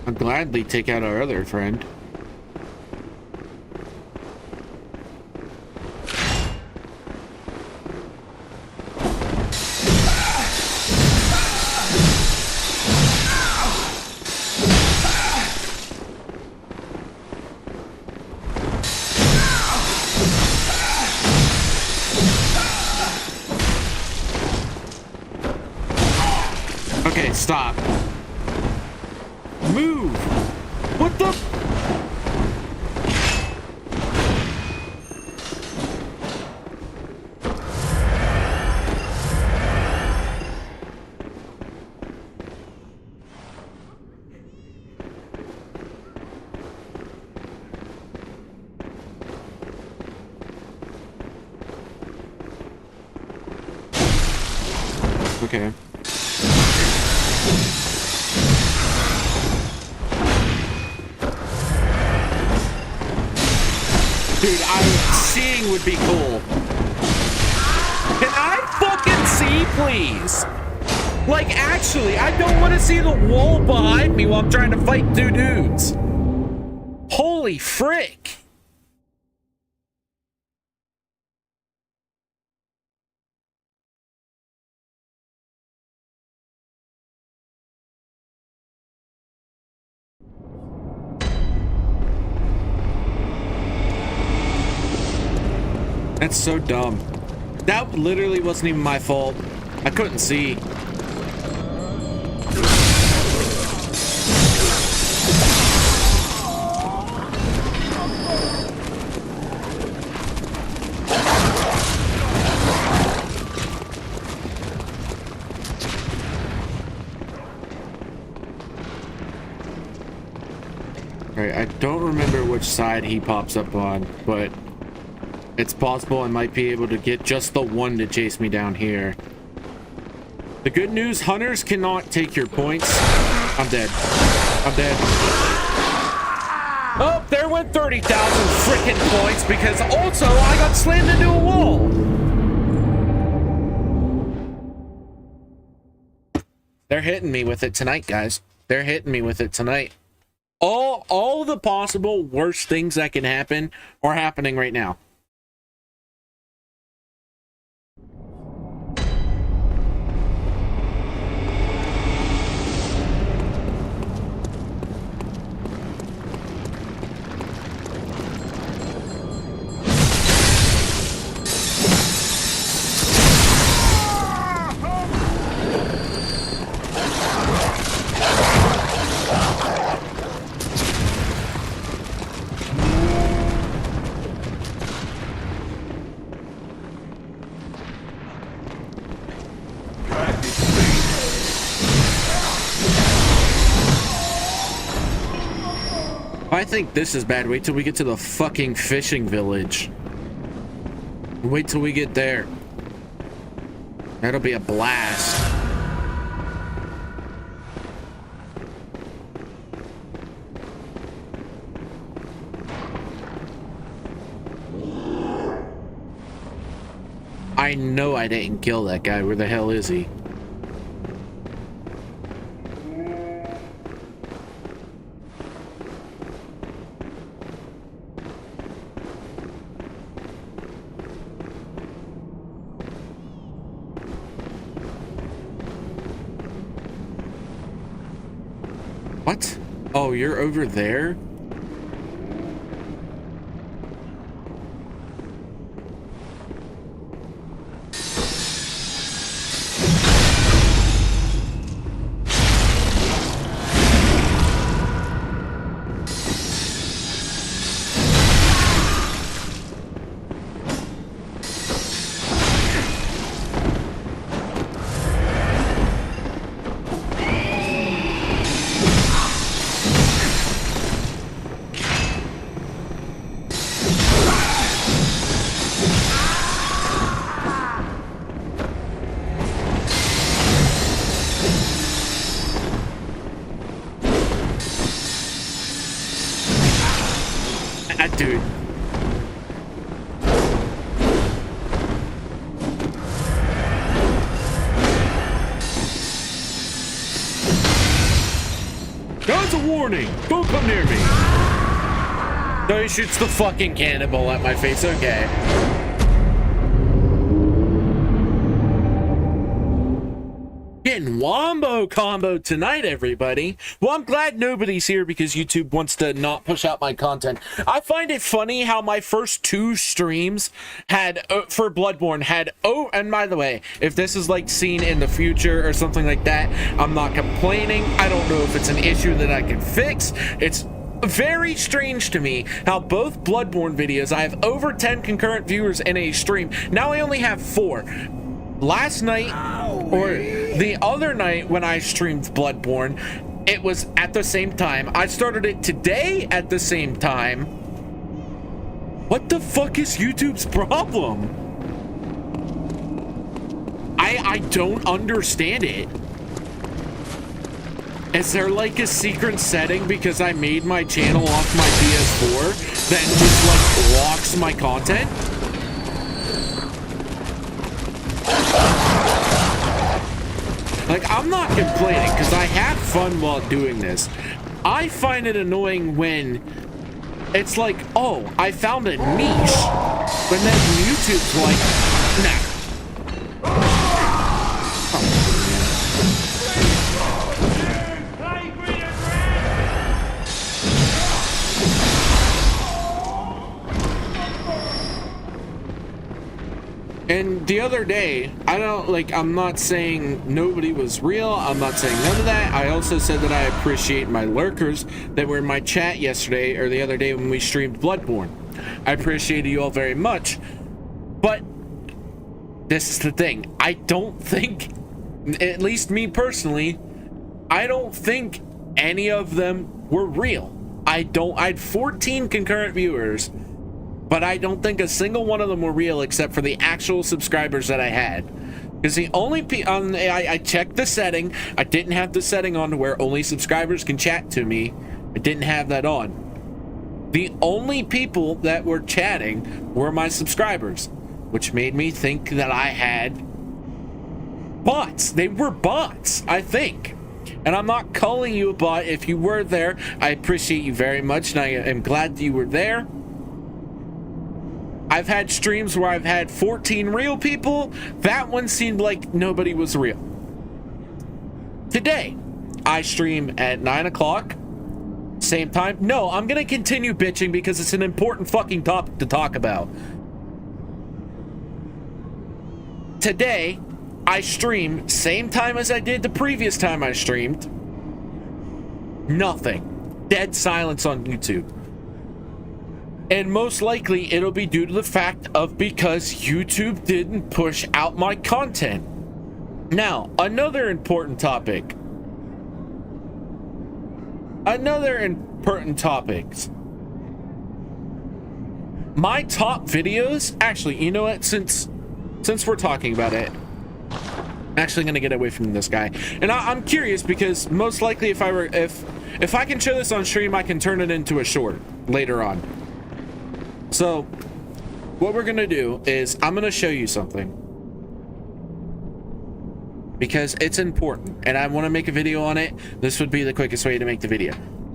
Speaker 1: I'll gladly take out our other friend. Okay, stop. Move! What the? Okay. Dude, seeing would be cool. Can I fucking see, please? Like, actually, I don't want to see the wall behind me while I'm trying to fight two dudes. Holy frick. That's so dumb. That literally wasn't even my fault. I couldn't see. Alright, I don't remember which side he pops up on, but It's possible I might be able to get just the one to chase me down here. The good news, hunters cannot take your points. I'm dead. I'm dead. Oh, there went 30,000 freaking points because also I got slammed into a wall. They're hitting me with it tonight, guys. They're hitting me with it tonight. All the possible worst things that can happen are happening right now. I think this is bad. Wait till we get to the fucking fishing village. Wait till we get there. That'll be a blast. I know I didn't kill that guy. Where the hell is he? What? Oh, you're over there? Dude. That's a warning. Don't come near me. No, he shoots the fucking cannonball at my face. Okay. Getting wombo combo tonight, everybody. Well, I'm glad nobody's here because YouTube wants to not push out my content. I find it funny how my first two streams had for Bloodborne had and by the way, if this is like seen in the future or something like that, I'm not complaining. I don't know if it's an issue that I can fix. It's very strange to me how both Bloodborne videos, I have over 10 concurrent viewers in a stream. Now I only have 4. Last night, or the other night when I streamed Bloodborne, it was at the same time. I started it today at the same time. What the fuck is YouTube's problem? I don't understand it. Is there like a secret setting because I made my channel off my PS4 that just like blocks my content? Like, I'm not complaining because I have fun while doing this. I find it annoying when it's like, oh, I found a niche, but then YouTube's like, nah. And the other day, I'm not saying nobody was real. I'm not saying none of that. I also said that I appreciate my lurkers that were in my chat yesterday or the other day when we streamed Bloodborne. I appreciate you all very much. But this is the thing. I don't think, at least me personally, I don't think any of them were real. I had 14 concurrent viewers. but I don't think a single one of them were real except for the actual subscribers that I had. Because the only I checked the setting. I didn't have the setting on to where only subscribers can chat to me. I didn't have that on. The only people that were chatting were my subscribers, which made me think that I had bots. They were bots, I think. And I'm not calling you a bot. If you were there, I appreciate you very much, and I am glad that you were there. I've had streams where I've had 14 real people. That one seemed like nobody was real. Today, I stream at 9 o'clock. Same time. No, I'm going to continue bitching because it's an important fucking topic to talk about. Today, I stream same time as I did the previous time I streamed. Nothing. Dead silence on YouTube. And most likely it'll be due to the fact of because YouTube didn't push out my content. Now, another important topic. My top videos, actually, you know what, since we're talking about it, I'm actually gonna get away from this guy. And I'm curious because most likely if I can show this on stream, I can turn it into a short later on. So what we're gonna do is I'm gonna show you something because it's important and I want to make a video on it. This would be the quickest way to make the video.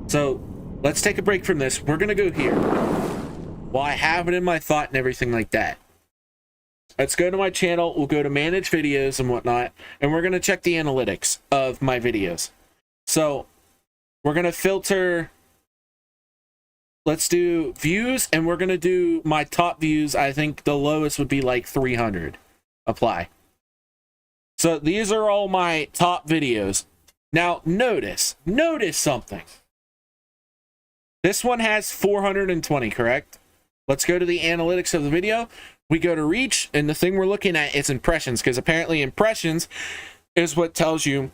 Speaker 1: So let's take a break from this. We're gonna go here. Well, I have it in my thought and everything like that. Let's go to my channel. We'll go to manage videos and whatnot, and we're gonna check the analytics of my videos. So we're gonna filter. Let's do views, and we're gonna do my top views. I think the lowest would be like 300. Apply. So these are all my top videos. Now notice something. This one has 420, correct? Let's go to the analytics of the video. We go to reach, and the thing we're looking at is impressions, because apparently impressions is what tells you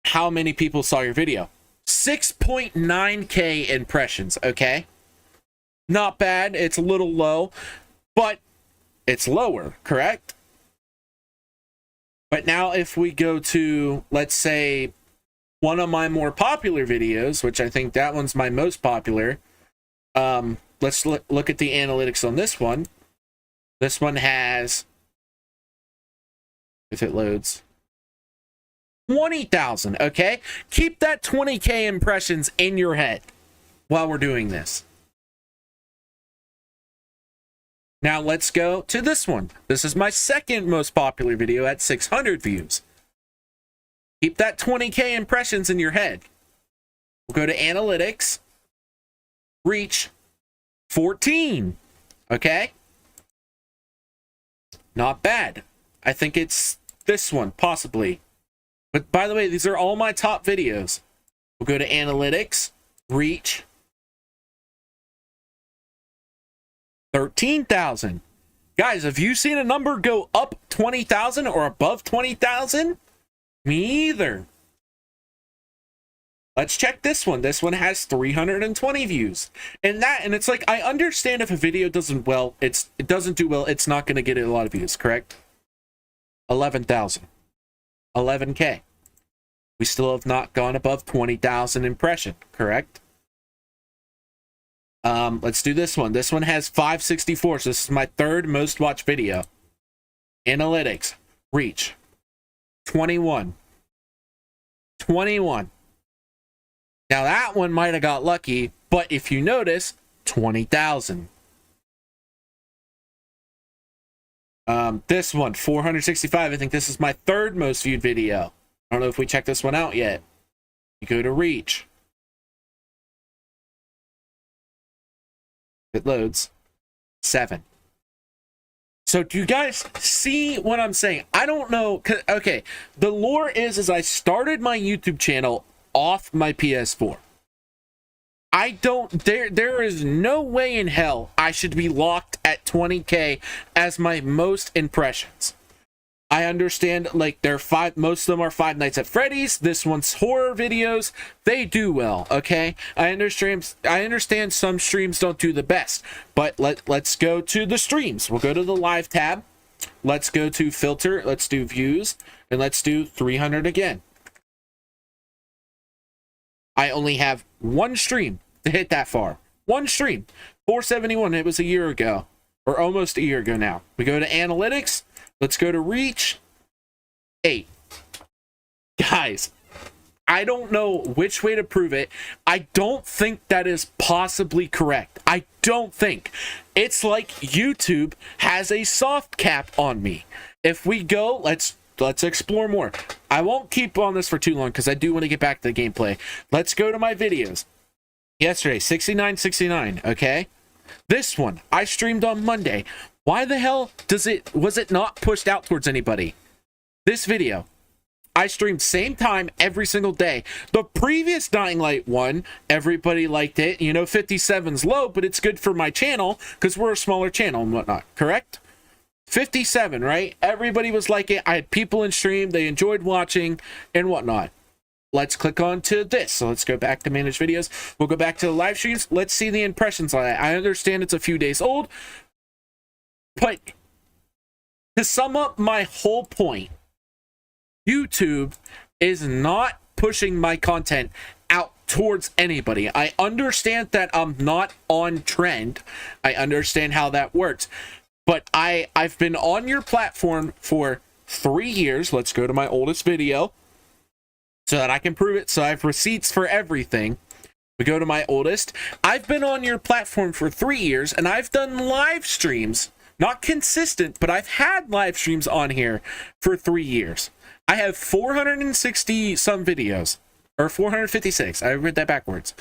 Speaker 1: how many people saw your video. 6.9K impressions, okay? Not bad. It's a little low, but it's lower, correct? But now if we go to, let's say, one of my more popular videos, which I think that one's my most popular, let's look at the analytics on this one. This one has, if it loads, 20,000, okay? Keep that 20K impressions in your head while we're doing this. Now let's go to this one. This is my second most popular video at 600 views. Keep that 20K impressions in your head. We'll go to analytics, reach, 14, okay? Not bad. I think it's this one, possibly. But by the way, these are all my top videos. We'll go to analytics, reach, 13,000. Guys, have you seen a number go up 20,000 or above 20,000? Me either. Let's check this one. This one has 320 views. And it's like, I understand if a video doesn't do well, it's not going to get a lot of views, correct? 11,000. 11K. We still have not gone above 20,000 impression, correct? Let's do this one. This one has 564, so this is my third most watched video. Analytics, reach, 21. 21. Now that one might have got lucky, but if you notice, 20,000. This one, 465. I think this is my third most viewed video. I don't know if we checked this one out yet. You go to reach. It loads. 7. So do you guys see what I'm saying? I don't know. Okay, the lore is I started my YouTube channel off my PS4. There is no way in hell I should be locked at 20K as my most impressions. I understand, like, most of them are Five Nights at Freddy's. This one's horror videos. They do well, okay? I understand some streams don't do the best, but let's go to the streams. We'll go to the live tab. Let's go to filter. Let's do views, and let's do 300 again. I only have one stream to hit that far. One stream. 471. It was a year ago, or almost a year ago now. We go to analytics. Let's go to reach. 8. Guys, I don't know which way to prove it. I don't think that is possibly correct. I don't think. It's like YouTube has a soft cap on me. If we go, let's explore more. I won't keep on this for too long because I do want to get back to the gameplay. Let's go to my videos. Yesterday, 6969, okay? This one, I streamed on Monday. Why the hell was it not pushed out towards anybody? This video, I streamed same time every single day. The previous Dying Light one, everybody liked it. You know, 57's low, but it's good for my channel because we're a smaller channel and whatnot, correct? 57, right? Everybody was like it. I had people in stream. They enjoyed watching and whatnot. Let's click on to this. So let's go back to manage videos. We'll go back to the live streams. Let's see the impressions on that. I understand it's a few days old, but to sum up my whole point, YouTube is not pushing my content out towards anybody. I understand that I'm not on trend. I understand how that works. But I've been on your platform for 3 years. Let's go to my oldest video so that I can prove it. So I have receipts for everything. We go to my oldest. I've been on your platform for 3 years, and I've done live streams. Not consistent, but I've had live streams on here for 3 years. I have 460 some videos. Or 456. I read that backwards.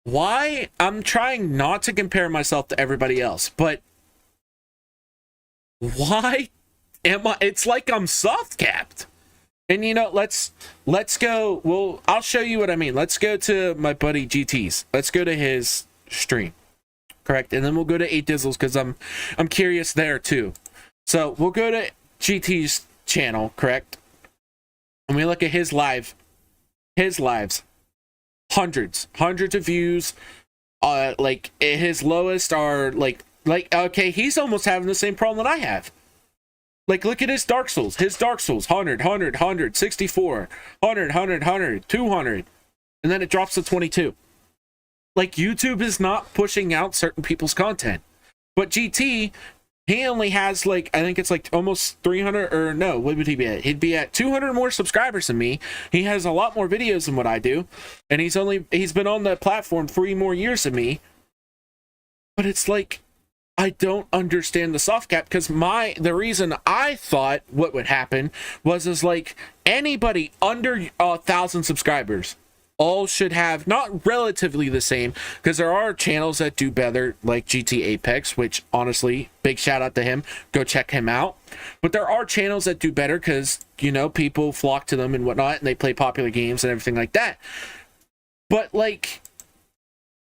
Speaker 1: Why? I'm trying not to compare myself to everybody else, but why am I? It's like I'm soft capped. And you know, let's go. Well, I'll show you what I mean. Let's go to my buddy GT's. Let's go to his stream, correct? And then we'll go to 8 Dizzles because I'm curious there too. So we'll go to GT's channel, correct? And we look at his lives. Hundreds of views. Like his lowest are like okay, he's almost having the same problem that I have. Like, look at his Dark Souls. His Dark Souls, 100, 64, 100, 200. And then it drops to 22. Like, YouTube is not pushing out certain people's content. But GT, he only has, like, I think it's like almost 300, or no, what would he be at? He'd be at 200 more subscribers than me. He has a lot more videos than what I do. And he's been on the platform 3 more years than me. But it's like, I don't understand the soft cap, because the reason I thought what would happen was like anybody under 1,000 subscribers all should have, not relatively the same, because there are channels that do better, like GT Apex, which honestly, big shout out to him. Go check him out. But there are channels that do better because, you know, people flock to them and whatnot, and they play popular games and everything like that. But like,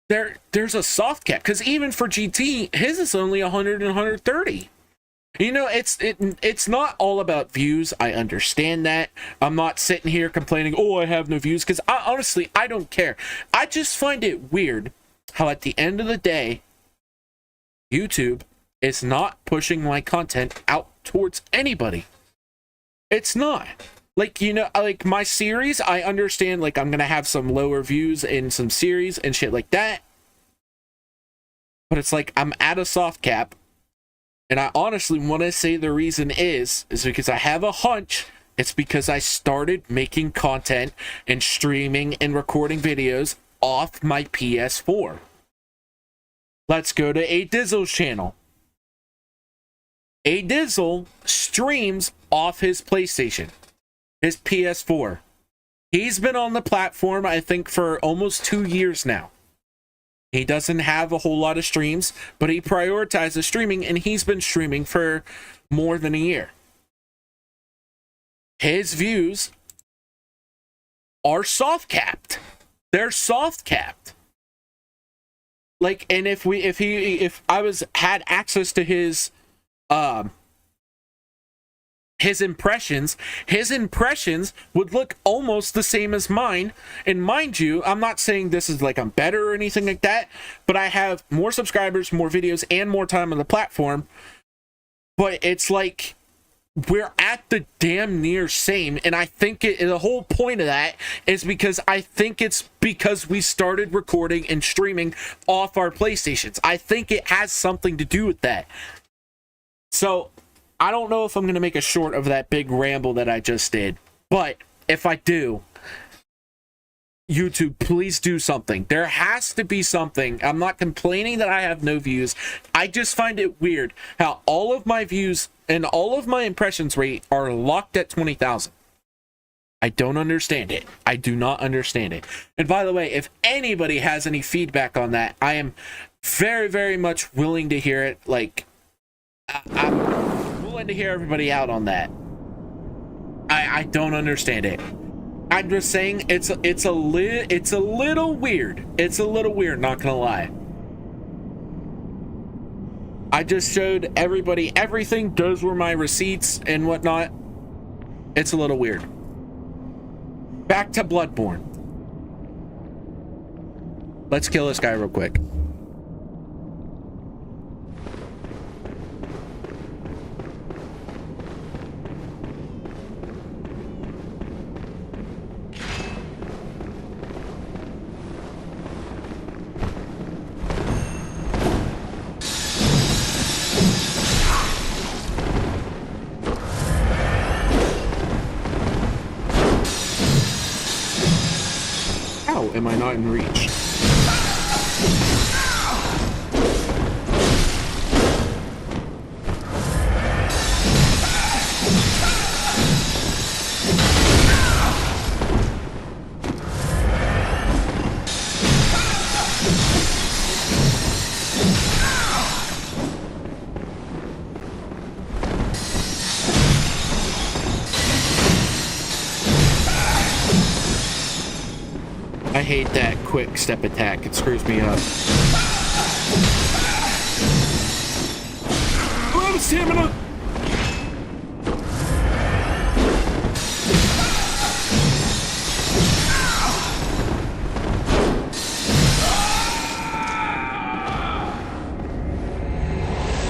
Speaker 1: there's a soft cap, because even for GT, his is only 100 and 130. You know, it's not all about views. I understand that. I'm not sitting here complaining, oh, I have no views, because honestly, I don't care. I just find it weird how at the end of the day, YouTube is not pushing my content out towards anybody. It's not. Like, you know, like my series, I understand, like, I'm going to have some lower views in some series and shit like that. But it's like, I'm at a soft cap. And I honestly want to say the reason is because I have a hunch it's because I started making content and streaming and recording videos off my PS4. Let's go to A Dizzle's channel. A Dizzle streams off his PlayStation. His PS4. He's been on the platform, I think, for almost 2 years now. He doesn't have a whole lot of streams, but he prioritizes streaming, and he's been streaming for more than a year. His views are soft capped. They're soft capped. Like, and if I had access to his um his impressions would look almost the same as mine. And mind you, I'm not saying this is like I'm better or anything like that, but I have more subscribers, more videos, and more time on the platform. But it's like we're at the damn near same, and I think the whole point of that is because I think it's because we started recording and streaming off our PlayStations. I think it has something to do with that. So I don't know if I'm going to make a short of that big ramble that I just did, but if I do, YouTube, please do something. There has to be something. I'm not complaining that I have no views. I just find it weird how all of my views and all of my impressions rate are locked at 20,000. I don't understand it. I do not understand it. And by the way, if anybody has any feedback on that, I am very, very much willing to hear it. Like, I'm willing to hear everybody out on that. I don't understand it. I'm just saying it's a little weird. It's a little weird, not gonna lie. I just showed everybody everything. Those were my receipts and whatnot. It's a little weird. Back to Bloodborne. Let's kill this guy real quick. How am I not in reach? I hate that quick step attack. It screws me up. Oh, I have stamina!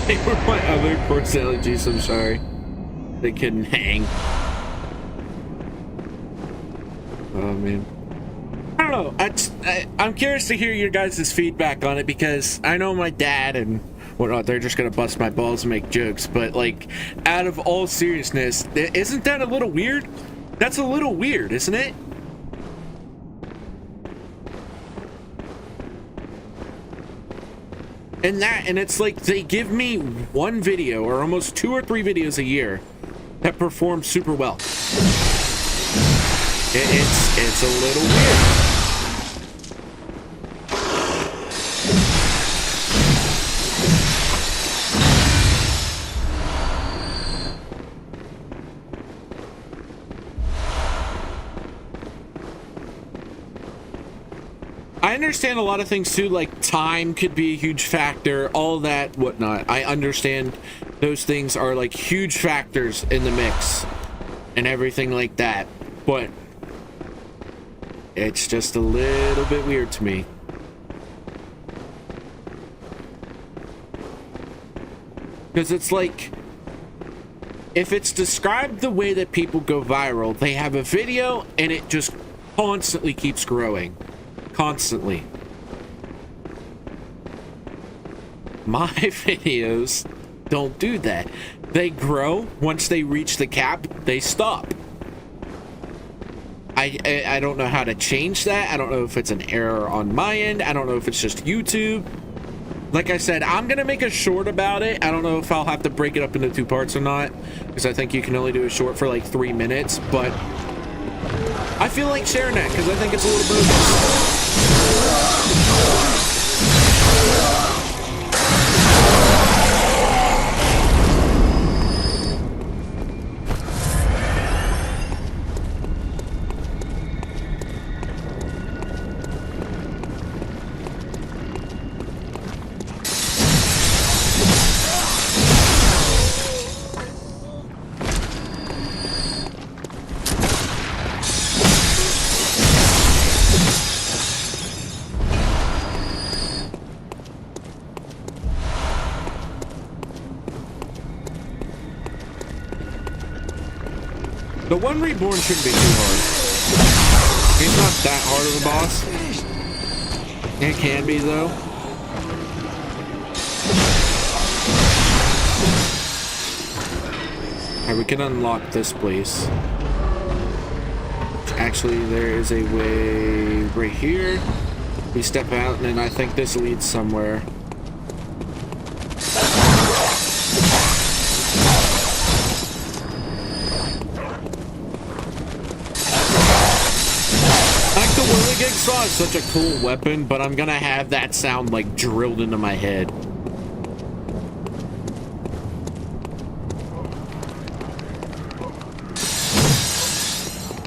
Speaker 1: They were my other course allergies, I'm sorry. They couldn't hang. Oh, man. I don't know. I'm curious to hear your guys' feedback on it, because I know my dad and whatnot, they're just gonna bust my balls and make jokes, but like, out of all seriousness, isn't that a little weird? That's a little weird, isn't it? And it's like they give me one video or almost 2 or 3 videos a year that perform super well. It's a little weird. I understand a lot of things too, like time could be a huge factor, all that, whatnot. I understand those things are like huge factors in the mix and everything like that, but it's just a little bit weird to me. Because it's like, if it's described the way that people go viral, they have a video and it just constantly keeps growing. Constantly. My videos don't do that. They grow. Once they reach the cap, they stop. I don't know how to change that. I don't know if it's an error on my end. I don't know if it's just YouTube. Like I said, I'm gonna make a short about it. I don't know if I'll have to break it up into 2 parts or not, because I think you can only do a short for like 3 minutes, but I feel like sharing that because I think it's a little bonus. The one reborn shouldn't be too hard. He's not that hard of a boss. It can be though. Alright, we can unlock this place. Actually, there is a way right here. We step out, and then I think this leads somewhere. Like the Whirligig Saw is such a cool weapon, but I'm gonna have that sound like drilled into my head.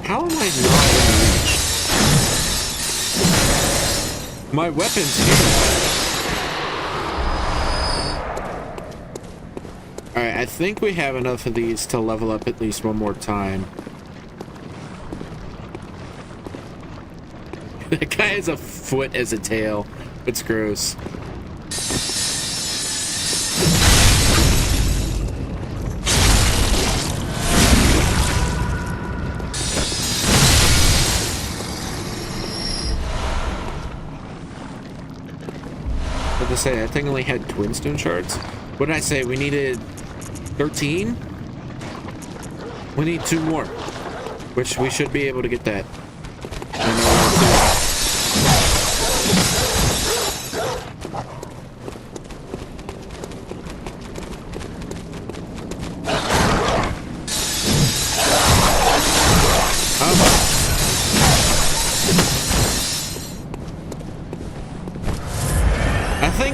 Speaker 1: How am I not gonna reach? My weapon's huge. Alright, I think we have enough of these to level up at least one more time. That guy has a foot as a tail. It's gross. To say, that thing only had twin stone shards. What did I say? We needed 13? We need 2 more, which we should be able to get that.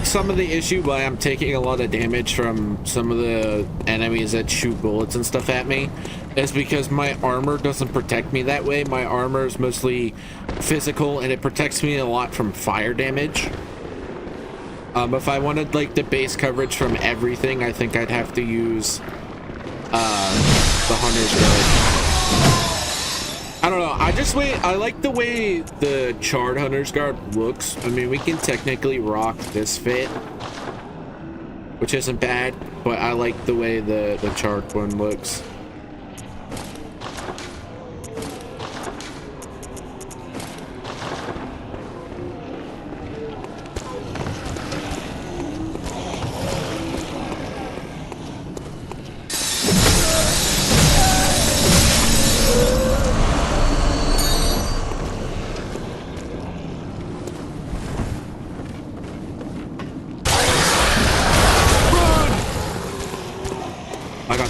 Speaker 1: Some of the issue why I'm taking a lot of damage from some of the enemies that shoot bullets and stuff at me is because my armor doesn't protect me that way. My armor is mostly physical and it protects me a lot from fire damage. If I wanted like the base coverage from everything, I think I'd have to use the Hunter's Guard. I don't know. I like the way the charred Hunter's Guard looks. I mean, we can technically rock this fit, which isn't bad, but I like the way the charred one looks.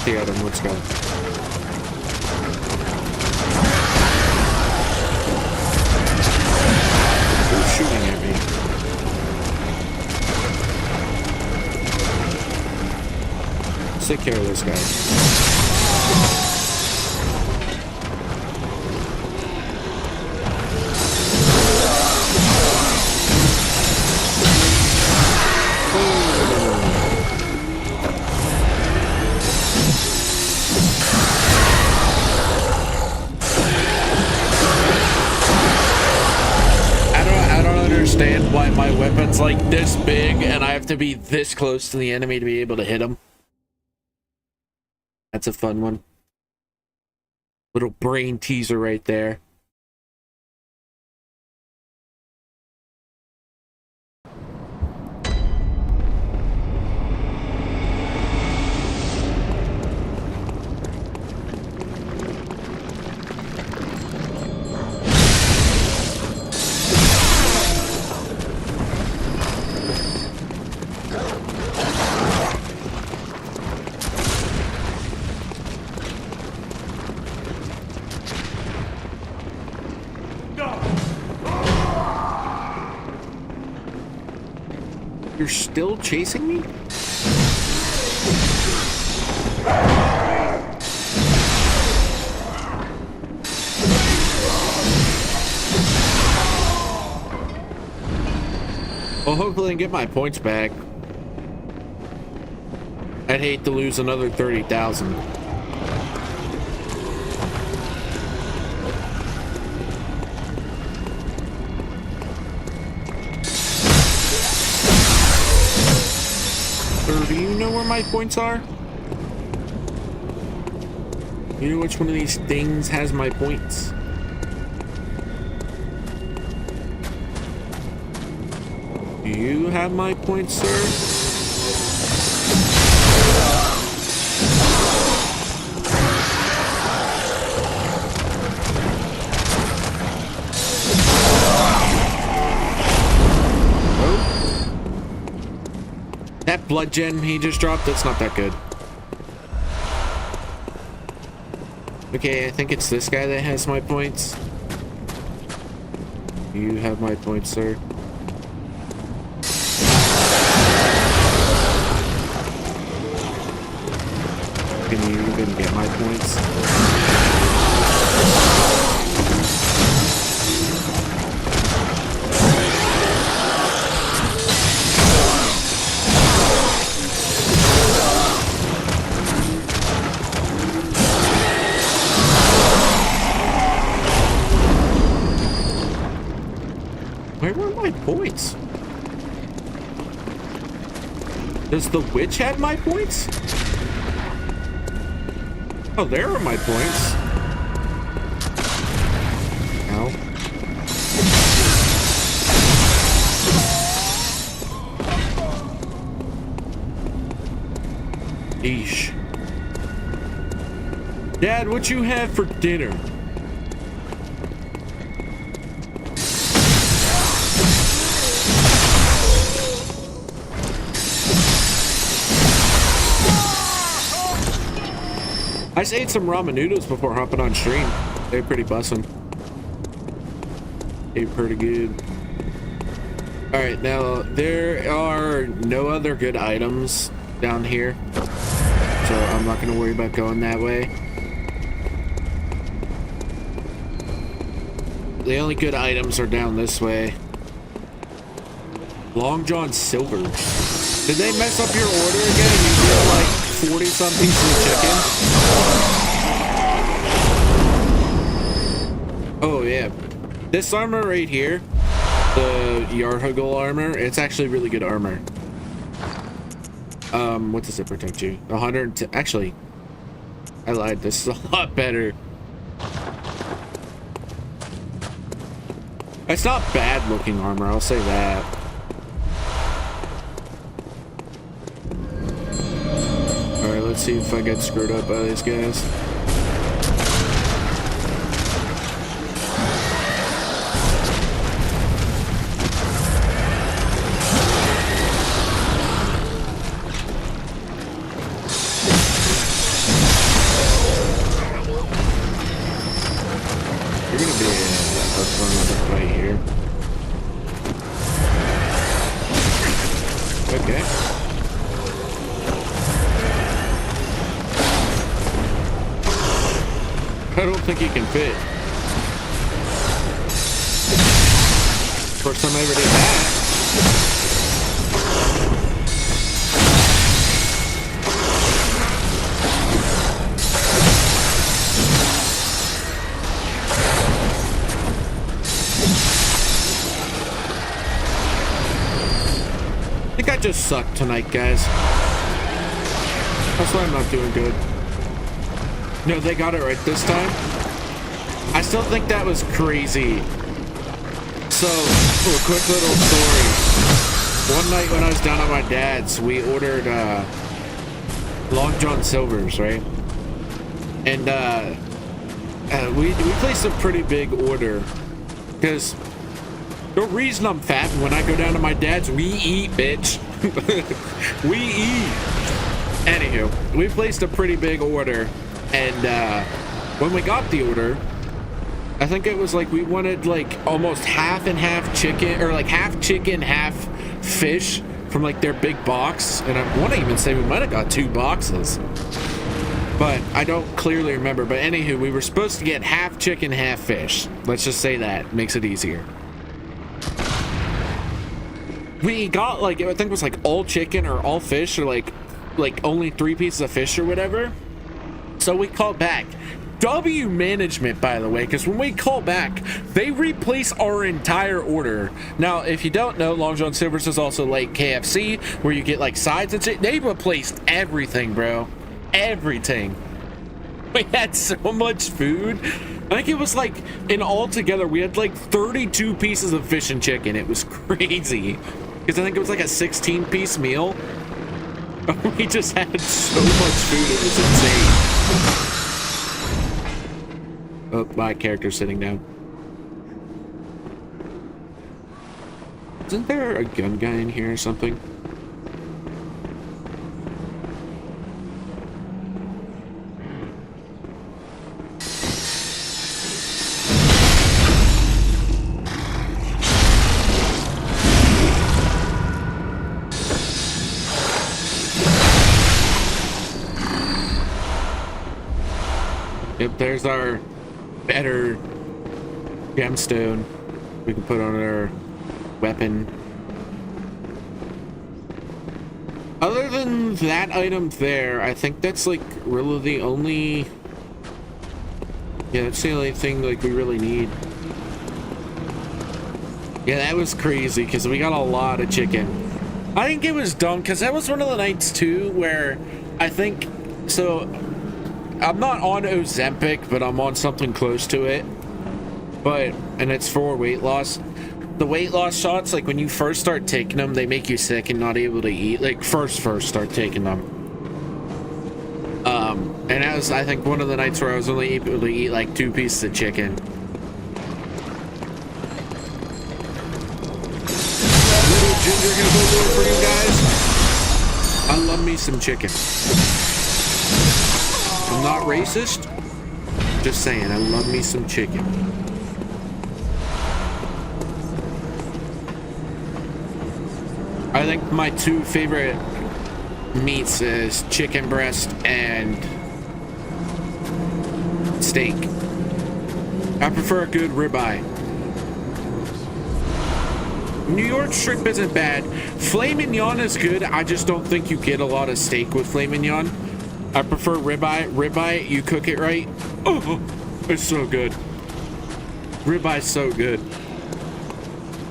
Speaker 1: The other one, let's go. Who's shooting at me? Let's take care of this guy. Why my weapon's like this big and I have to be this close to the enemy to be able to hit him. That's a fun one. Little brain teaser right there. You're still chasing me? Well, hopefully I can get my points back. I'd hate to lose another 30,000. Do you know where my points are? You know which one of these things has my points? Do you have my points, sir? That blood gem he just dropped, that's not that good. Okay, I think it's this guy that has my points. You have my points, sir. Can you even get my points? Where were my points? Does the witch have my points? Oh, there are my points. Ow. Eesh. Dad, what you have for dinner? I just ate some ramen noodles before hopping on stream. They're pretty bussin'. Ate pretty good. Alright, now there are no other good items down here, so I'm not gonna worry about going that way. The only good items are down this way. Long John Silver. Did they mess up your order again and you get like 40-some pieces of chicken? Oh yeah, this armor right here, the Yarhugel armor, it's actually really good armor. What does it protect you? 110. Actually, I lied. This is a lot better. It's not bad looking armor, I'll say that. Alright, let's see if I get screwed up by these guys. You're gonna be a fun little fight here. Okay. I don't think he can fit. First time I ever did that. I think I just suck tonight, guys. That's why I'm not doing good. No, they got it right this time. I still think that was crazy. So, a quick little story. One night when I was down at my dad's, we ordered Long John Silver's, right? And we placed a pretty big order because the reason I'm fat when I go down to my dad's, we eat, bitch. We eat. Anywho, we placed a pretty big order. And when we got the order, I think it was like we wanted like almost half and half chicken, or like half chicken, half fish from like their big box. And I want to even say we might have got 2 boxes, but I don't clearly remember. But anywho, we were supposed to get half chicken, half fish. Let's just say that makes it easier. We got like, I think it was like all chicken or all fish, or like only 3 pieces of fish or whatever. So we called back. W management, by the way, because when we call back, they replace our entire order. Now, if you don't know, Long John Silver's is also like KFC, where you get like sides and shit. They replaced everything, bro. Everything. We had so much food. I think it was like, in all together, we had like 32 pieces of fish and chicken. It was crazy. Because I think it was like a 16-piece meal. We just had so much food. It was insane. Oh, my character's sitting down. Isn't there a gun guy in here or something? Yep, there's our better gemstone we can put on our weapon. Other than that item there, I think that's like really the only... Yeah, that's the only thing like we really need. Yeah, that was crazy because we got a lot of chicken. I think it was dumb because that was one of the nights too where I think... So... I'm not on Ozempic, but I'm on something close to it. And it's for weight loss. The weight loss shots, like when you first start taking them, they make you sick and not able to eat. Like first start taking them. And that was, I think, one of the nights where I was only able to eat like 2 pieces of chicken. Little ginger gonna go lower for you guys. I love me some chicken. I'm not racist, just saying, I love me some chicken. I think my 2 favorite meats is chicken breast and steak. I prefer a good ribeye. New York strip isn't bad. Filet mignon is good, I just don't think you get a lot of steak with filet mignon. I prefer ribeye. Ribeye, you cook it right. Oh, it's so good. Ribeye's so good.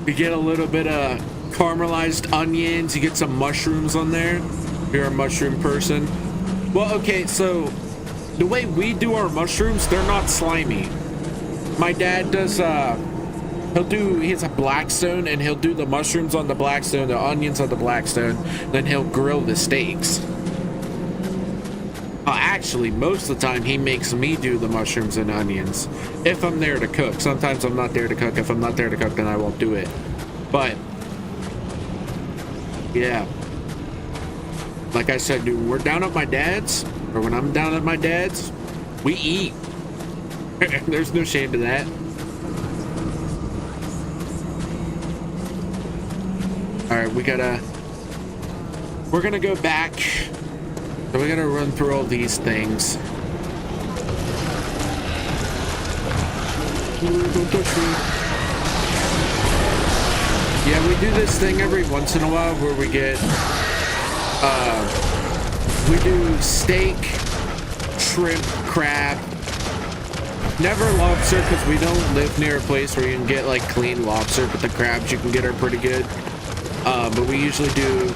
Speaker 1: You get a little bit of caramelized onions. You get some mushrooms on there. If you're a mushroom person. Well, okay, so the way we do our mushrooms, they're not slimy. My dad does, he has a blackstone and he'll do the mushrooms on the blackstone, the onions on the blackstone, then he'll grill the steaks. Actually, most of the time he makes me do the mushrooms and onions if I'm there to cook. Sometimes I'm not there to cook. If I'm not there to cook, then I won't do it. But yeah, like I said, dude, we're down at my dad's, or when I'm down at my dad's, we eat. There's no shame to that. All right, we're gonna go back. So we gotta run through all these things. Don't touch me. Yeah, we do this thing every once in a while where we get, we do steak, shrimp, crab. Never lobster because we don't live near a place where you can get like clean lobster, but the crabs you can get are pretty good. But we usually do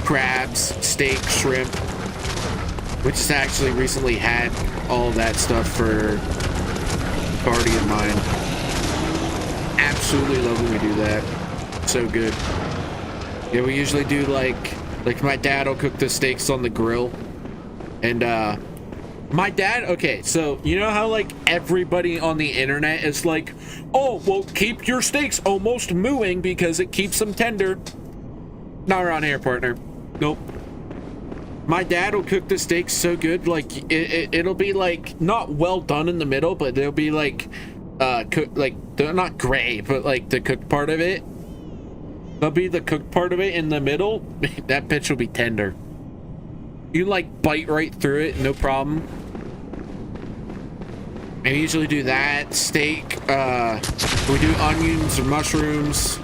Speaker 1: crabs, steak, shrimp. We just actually recently had all that stuff for a party of mine. Absolutely love when we do that. So good. Yeah, we usually do like my dad will cook the steaks on the grill. And my dad, okay, so you know how like everybody on the internet is like, oh, well, keep your steaks almost mooing because it keeps them tender. Not around here, partner. Nope. My dad will cook the steaks so good, like it'll be like not well done in the middle, but they'll be like cooked, like they're not gray, but like the cooked part of it. They'll be the cooked part of it in the middle. That bitch will be tender. You like bite right through it, no problem. I usually do that steak. We do onions or mushrooms.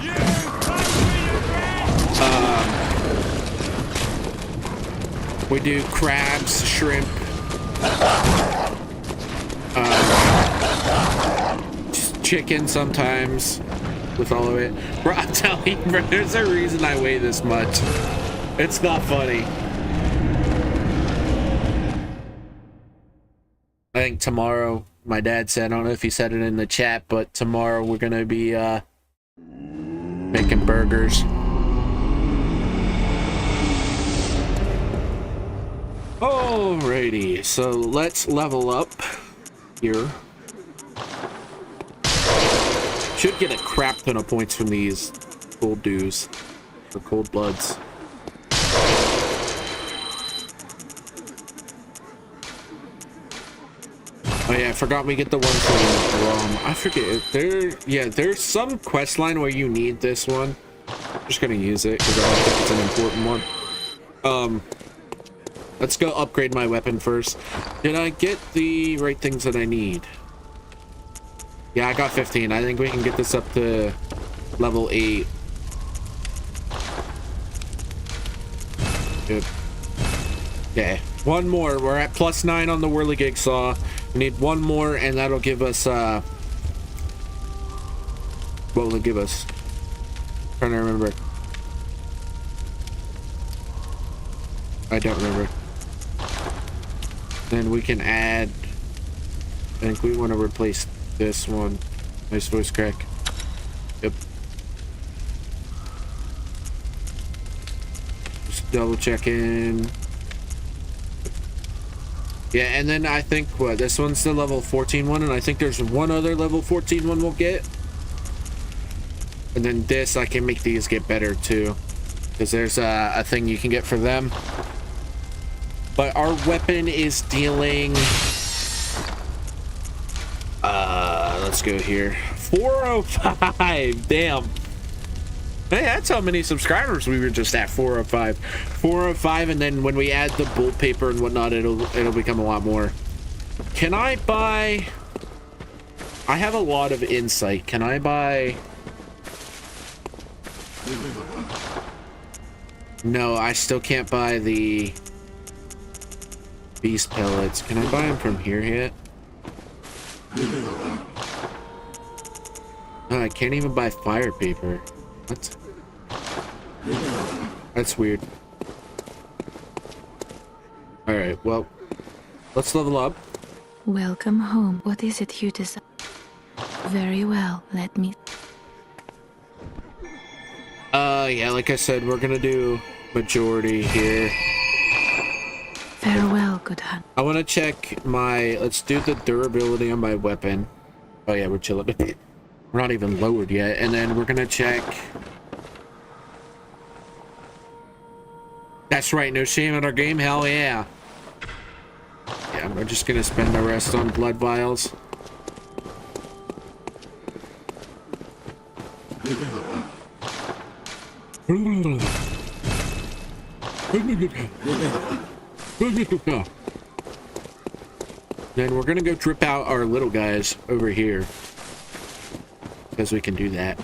Speaker 1: We do crabs, shrimp, chicken sometimes with all of it. Bro, I'm telling you, bro, there's a reason I weigh this much. It's not funny. I think tomorrow, my dad said, I don't know if he said it in the chat, but tomorrow we're gonna be making burgers. Alrighty, so let's level up here. Should get a crap ton of points from these cold dews, or cold bloods. Oh yeah, I forgot we get the one from I forget. There's some quest line where you need this one. I'm just gonna use it because I don't think it's an important one. Let's go upgrade my weapon first. Did I get the right things that I need? Yeah, I got 15. I think we can get this up to level 8. Good. Yeah, one more. We're at +9 on the whirligig saw. We need one more, and that'll give us, what will it give us? I'm trying to remember. I don't remember. Then we can add, I think we want to replace this one. Nice voice crack. Yep. Just double checking. Yeah, and then I think what this one's the level 14 one, and I think there's one other level 14 one we'll get. And then this, I can make these get better too, because there's a thing you can get for them. But our weapon is dealing. Let's go here. 405. Damn. Hey, that's how many subscribers we were just at. 405. 405, and then when we add the bolt paper and whatnot, it'll become a lot more. Can I buy? I have a lot of insight. Can I buy? No, I still can't buy the beast pellets. Can I buy them from here yet? No, I can't even buy fire paper. What? That's weird. Alright, well, let's level up.
Speaker 4: Welcome home. What is it you desire? Very well, let me...
Speaker 1: Yeah, like I said, we're gonna do majority here.
Speaker 4: Farewell, good hunt.
Speaker 1: I want to check my... Let's do the durability on my weapon. Oh yeah, we're chilling. We're not even lowered yet. And then we're gonna check... That's right, no shame in our game, hell yeah. Yeah, we're just gonna spend the rest on blood vials. Then we're gonna go drip out our little guys over here, because we can do that.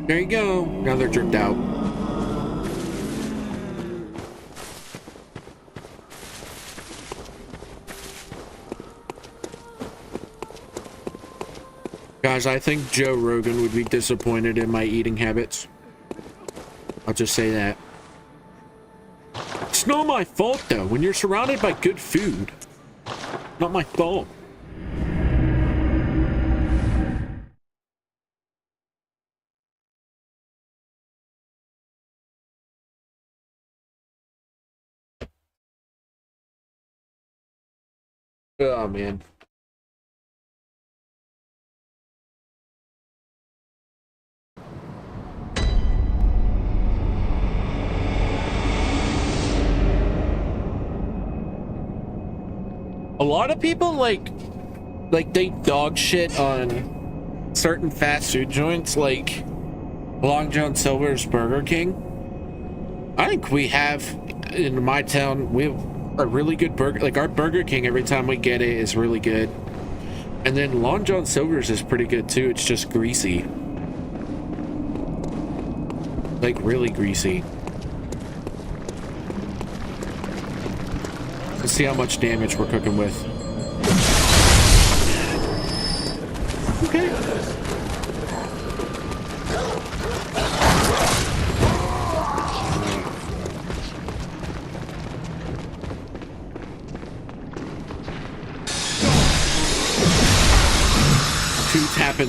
Speaker 1: There you go. Now they're dripped out. Guys, I think Joe Rogan would be disappointed in my eating habits. I'll just say that. It's not my fault, though. When you're surrounded by good food, not my fault. Oh, man. A lot of people like they dog shit on certain fast food joints like Long John Silver's Burger King. I think we have in my town, we have a really good burger. Like our Burger King, every time we get it, is really good. And then Long John Silver's is pretty good too. It's just greasy, like really greasy. Let's see how much damage we're cooking with. Okay.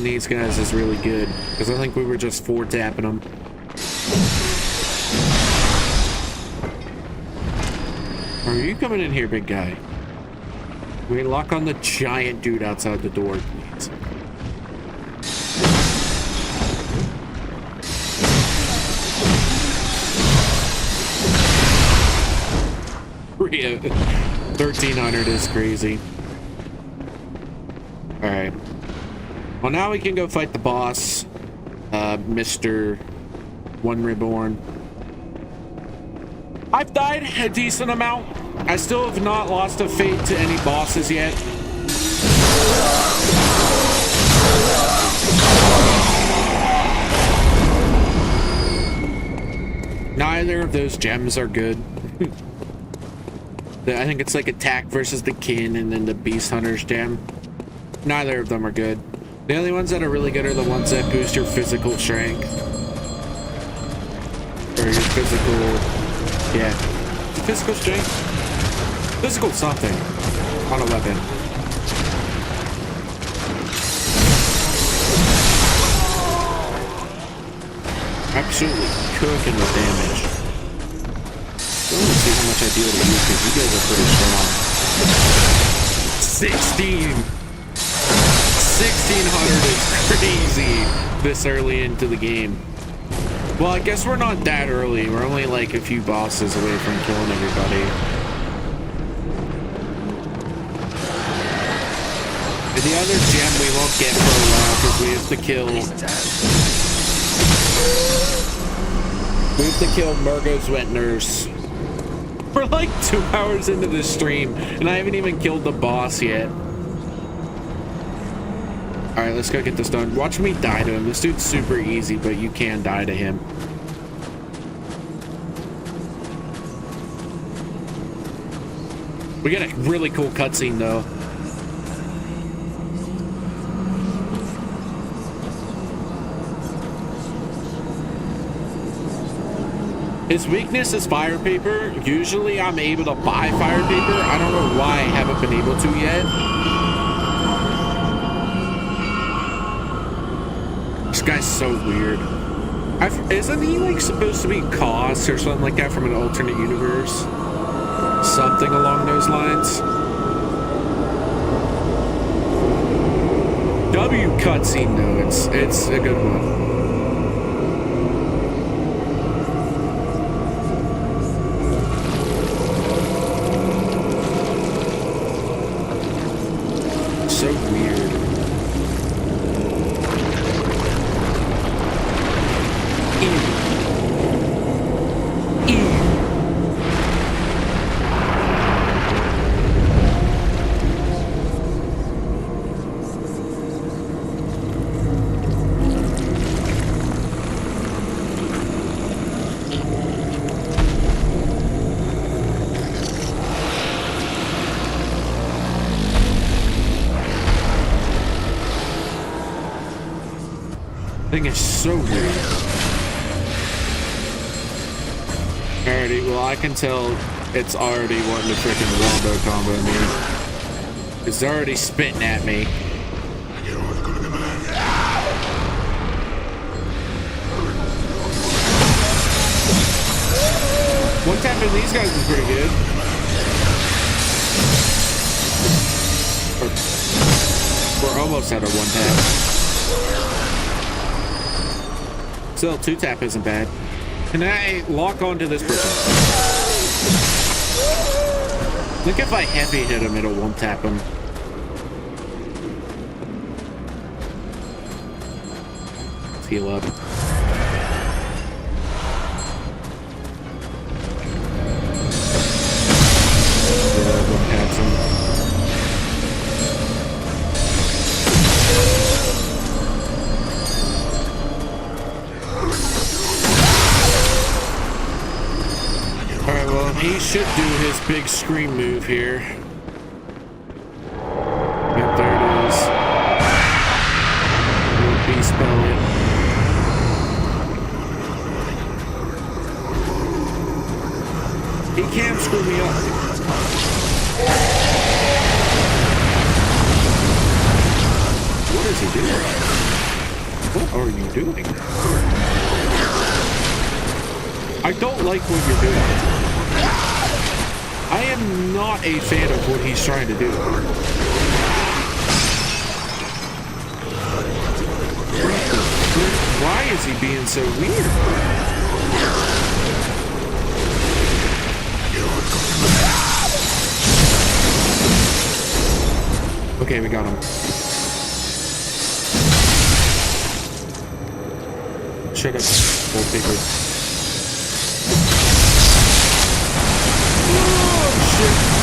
Speaker 1: killing these guys is really good, because I think we were just 4-tapping them. Are you coming in here, big guy? We lock on the giant dude outside the door, please. Yeah, 1300 is crazy. Alright. Well, now we can go fight the boss, Mr. One Reborn. I've died a decent amount. I still have not lost a fate to any bosses yet. Neither of those gems are good. I think it's like attack versus the kin and then the beast hunter's gem. Neither of them are good. The only ones that are really good are the ones that boost your physical strength. Or your physical... yeah. Physical strength? Physical something on a weapon. Absolutely cooking with damage. I want to see how much I deal to you because you guys are pretty strong. 1600 is crazy this early into the game. Well, I guess we're not that early. We're only like a few bosses away from killing everybody. And the other gem we won't get for a while because we have to kill... we have to kill Murgo's wet nurse. We're like 2 hours into this stream, and I haven't even killed the boss yet. Alright, let's go get this done. Watch me die to him. This dude's super easy, but you can die to him. We got a really cool cutscene, though. His weakness is fire paper. Usually I'm able to buy fire paper. I don't know why I haven't been able to yet. This guy's so weird. Isn't he like supposed to be Cos or something like that from an alternate universe? Something along those lines. W cutscene though, it's a good one. So weird. Thing is so weird. Alrighty, well I can tell it's already wanting to freaking wombo combo me. It's already spitting at me. One tapping these guys is pretty good. We're almost at a one tap. Still, 2-tap isn't bad. Can I lock onto this person? Look, if I heavy hit him, it'll 1-tap him. Let's heal up. Yeah, 1-taps him. He should do his big scream move here. Yep, there it is. Little beast belly. He can screw me up. What is he doing? What are you doing? I don't like what you're doing. I am not a fan of what he's trying to do. Why is he being so weird? Okay, we got him. Shut up, old paper. Oh, shit.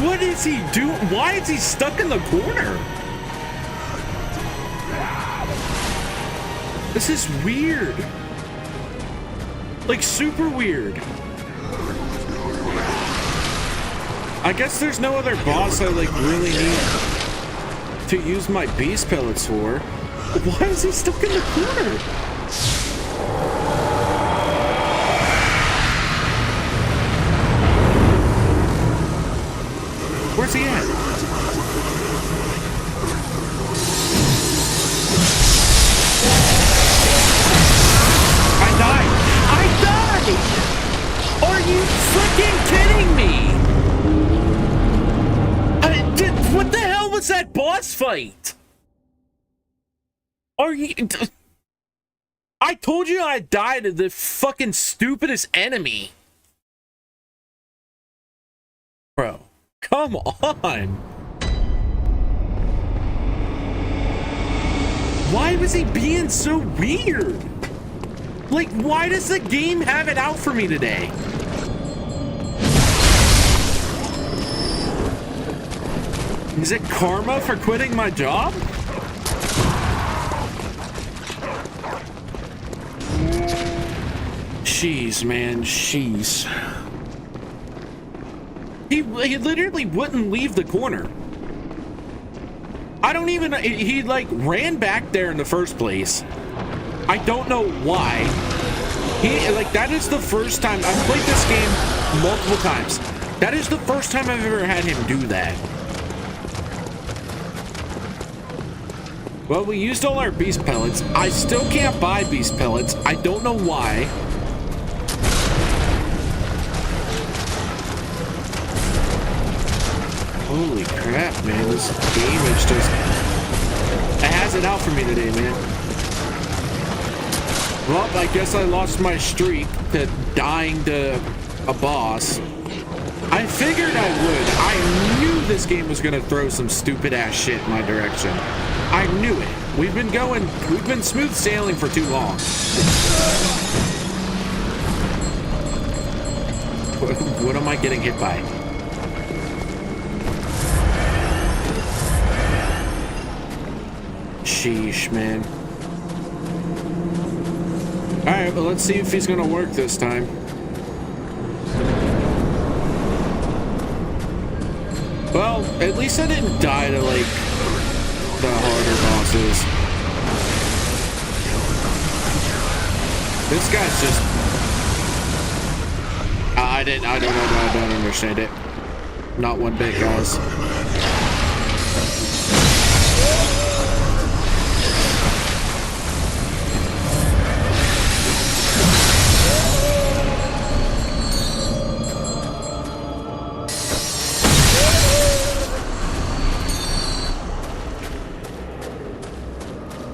Speaker 1: What is he doing? Why is he stuck in the corner? This is weird. Like, super weird. I guess there's no other boss I, like, really need to use my beast pellets for. Why is he stuck in the corner? Where's he at? I died! I died! Are you freaking kidding me? What the hell was that boss fight? Are you... I told you I died to the fucking stupidest enemy. Bro. Come on! Why was he being so weird? Like, why does the game have it out for me today? Is it karma for quitting my job? Jeez, man, jeez. He literally wouldn't leave the corner. I don't even... He, like, ran back there in the first place. I don't know why. Like, that is the first time... I've played this game multiple times. That is the first time I've ever had him do that. Well, we used all our beast pellets. I still can't buy beast pellets. I don't know why. Holy crap, man. This game is just... It has it out for me today, man. Well, I guess I lost my streak to dying to a boss. I figured I would. I knew this game was going to throw some stupid-ass shit in my direction. I knew it. We've been smooth sailing for too long. What am I getting hit by? Sheesh, man. Alright, but let's see if he's gonna work this time. Well, at least I didn't die to, like, the harder bosses. This guy's just... I don't understand it. Not one bit, guys.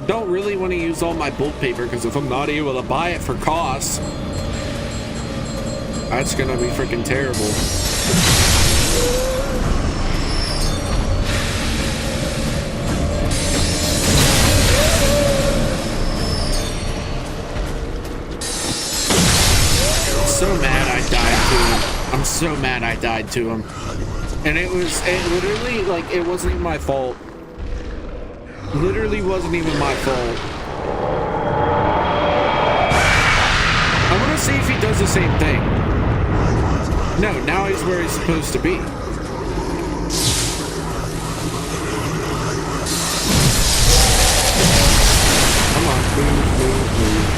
Speaker 1: don't really want to use all my bulk paper because if I'm not able to buy it for cost, that's gonna be freaking terrible. So mad I died to him. I'm so mad I died to him. And it literally, like, it wasn't even my fault. Literally wasn't even my fault. I want to see if he does the same thing. No, now he's where he's supposed to be. Come on, move, move, move.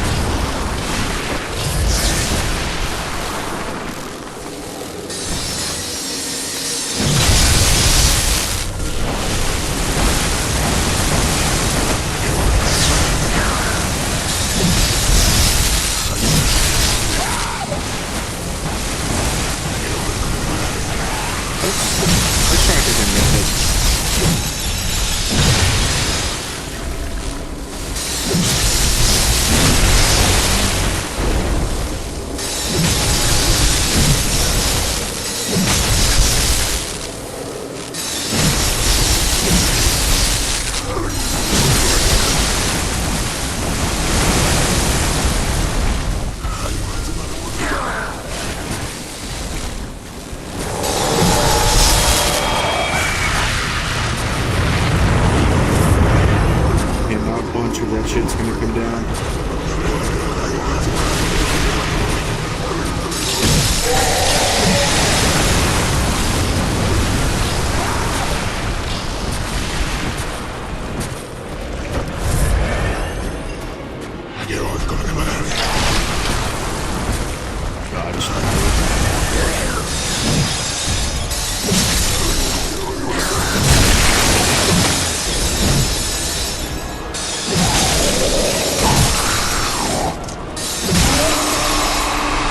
Speaker 1: Let's try to get him with it. That shit's gonna come down.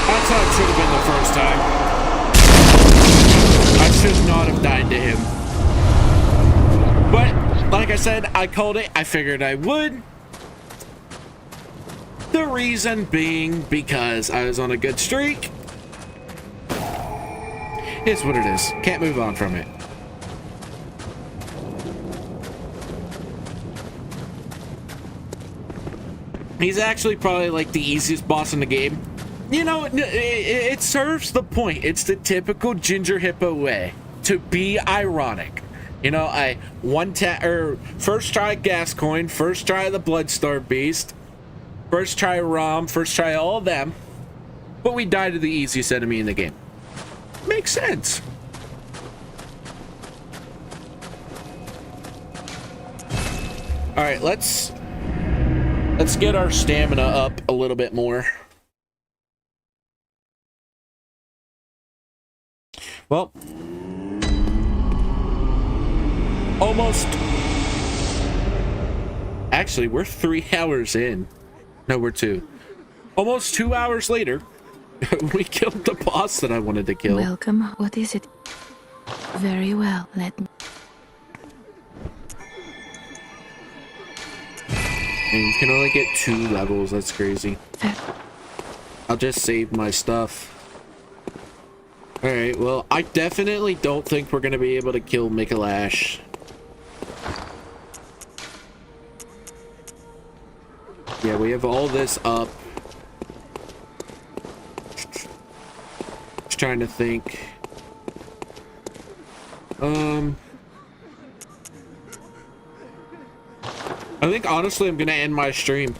Speaker 1: That's how it should have been the first time. I should not have died to him. But, like I said, I called it. I figured I would. The reason being because I was on a good streak. It's what it is. Can't move on from it. He's actually probably like the easiest boss in the game. You know, it serves the point. It's the typical Ginger Hippo way to be ironic. You know, first try Gascoigne, first try the Bloodstar Beast, first try Rom, first try all of them, but we die to the easiest enemy in the game. Makes sense. All right, let's get our stamina up a little bit more. Well, almost. Actually, we're 3 hours in. No, we're 2. Almost 2 hours later, we killed the boss that I wanted to kill.
Speaker 4: Welcome. What is it? Very well. Let me.
Speaker 1: And you can only get 2 levels. That's crazy. I'll just save my stuff. Alright, well, I definitely don't think we're going to be able to kill Mikalash. Yeah, we have all this up. Just trying to think. I think honestly I'm gonna end my stream.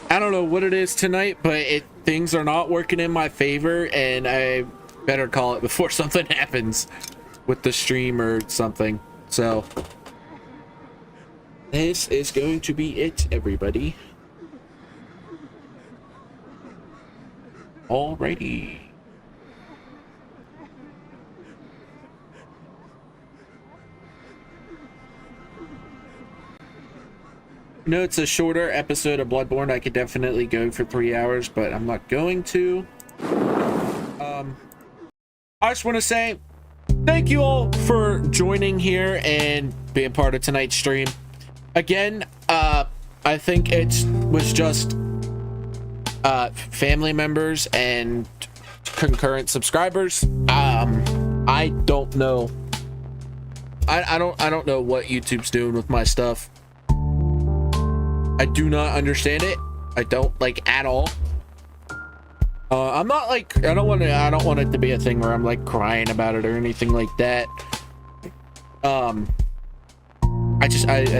Speaker 1: I don't know what it is tonight, but things are not working in my favor, and I better call it before something happens with the stream or something. So this is going to be it, everybody. Alrighty. You know, it's a shorter episode of Bloodborne. I could definitely go for 3 hours, but I'm not going to. I just want to say thank you all for joining here and being part of tonight's stream. Again, I think it was just family members and concurrent subscribers. I don't know. I don't know what YouTube's doing with my stuff. I do not understand it. I don't like at all. I'm not like I don't want it to be a thing where I'm like crying about it or anything like that. I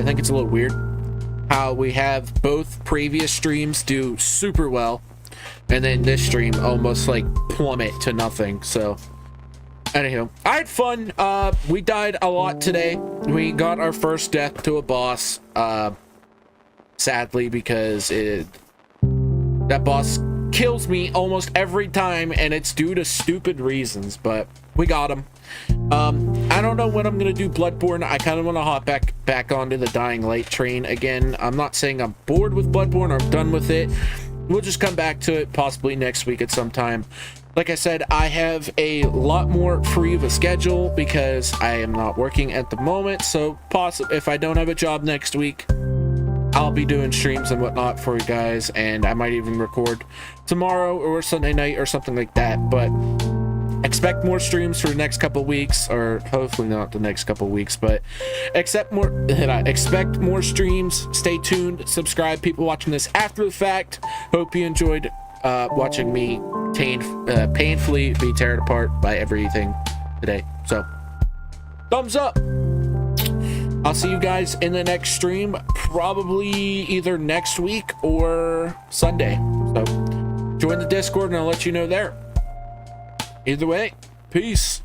Speaker 1: think it's a little weird how we have both previous streams do super well and then this stream almost like plummet to nothing. So anywho, I had fun. We died a lot today. We got our first death to a boss, sadly, because that boss kills me almost every time, and it's due to stupid reasons, but we got him. I don't know when I'm gonna do Bloodborne. I kind of want to hop back onto the Dying Light train again. I'm not saying I'm bored with Bloodborne or I'm done with it. We'll just come back to it possibly next week at some time. Like I said, I have a lot more free of a schedule because I am not working at the moment, so if I don't have a job next week, I'll be doing streams and whatnot for you guys, and I might even record tomorrow or Sunday night or something like that. But expect more streams for the next couple weeks, or hopefully not the next couple weeks, but expect more streams. Stay tuned, subscribe, people watching this after the fact. Hope you enjoyed watching me painfully be teared apart by everything today. So thumbs up. I'll see you guys in the next stream, probably either next week or Sunday. So join the Discord and I'll let you know there. Either way, peace.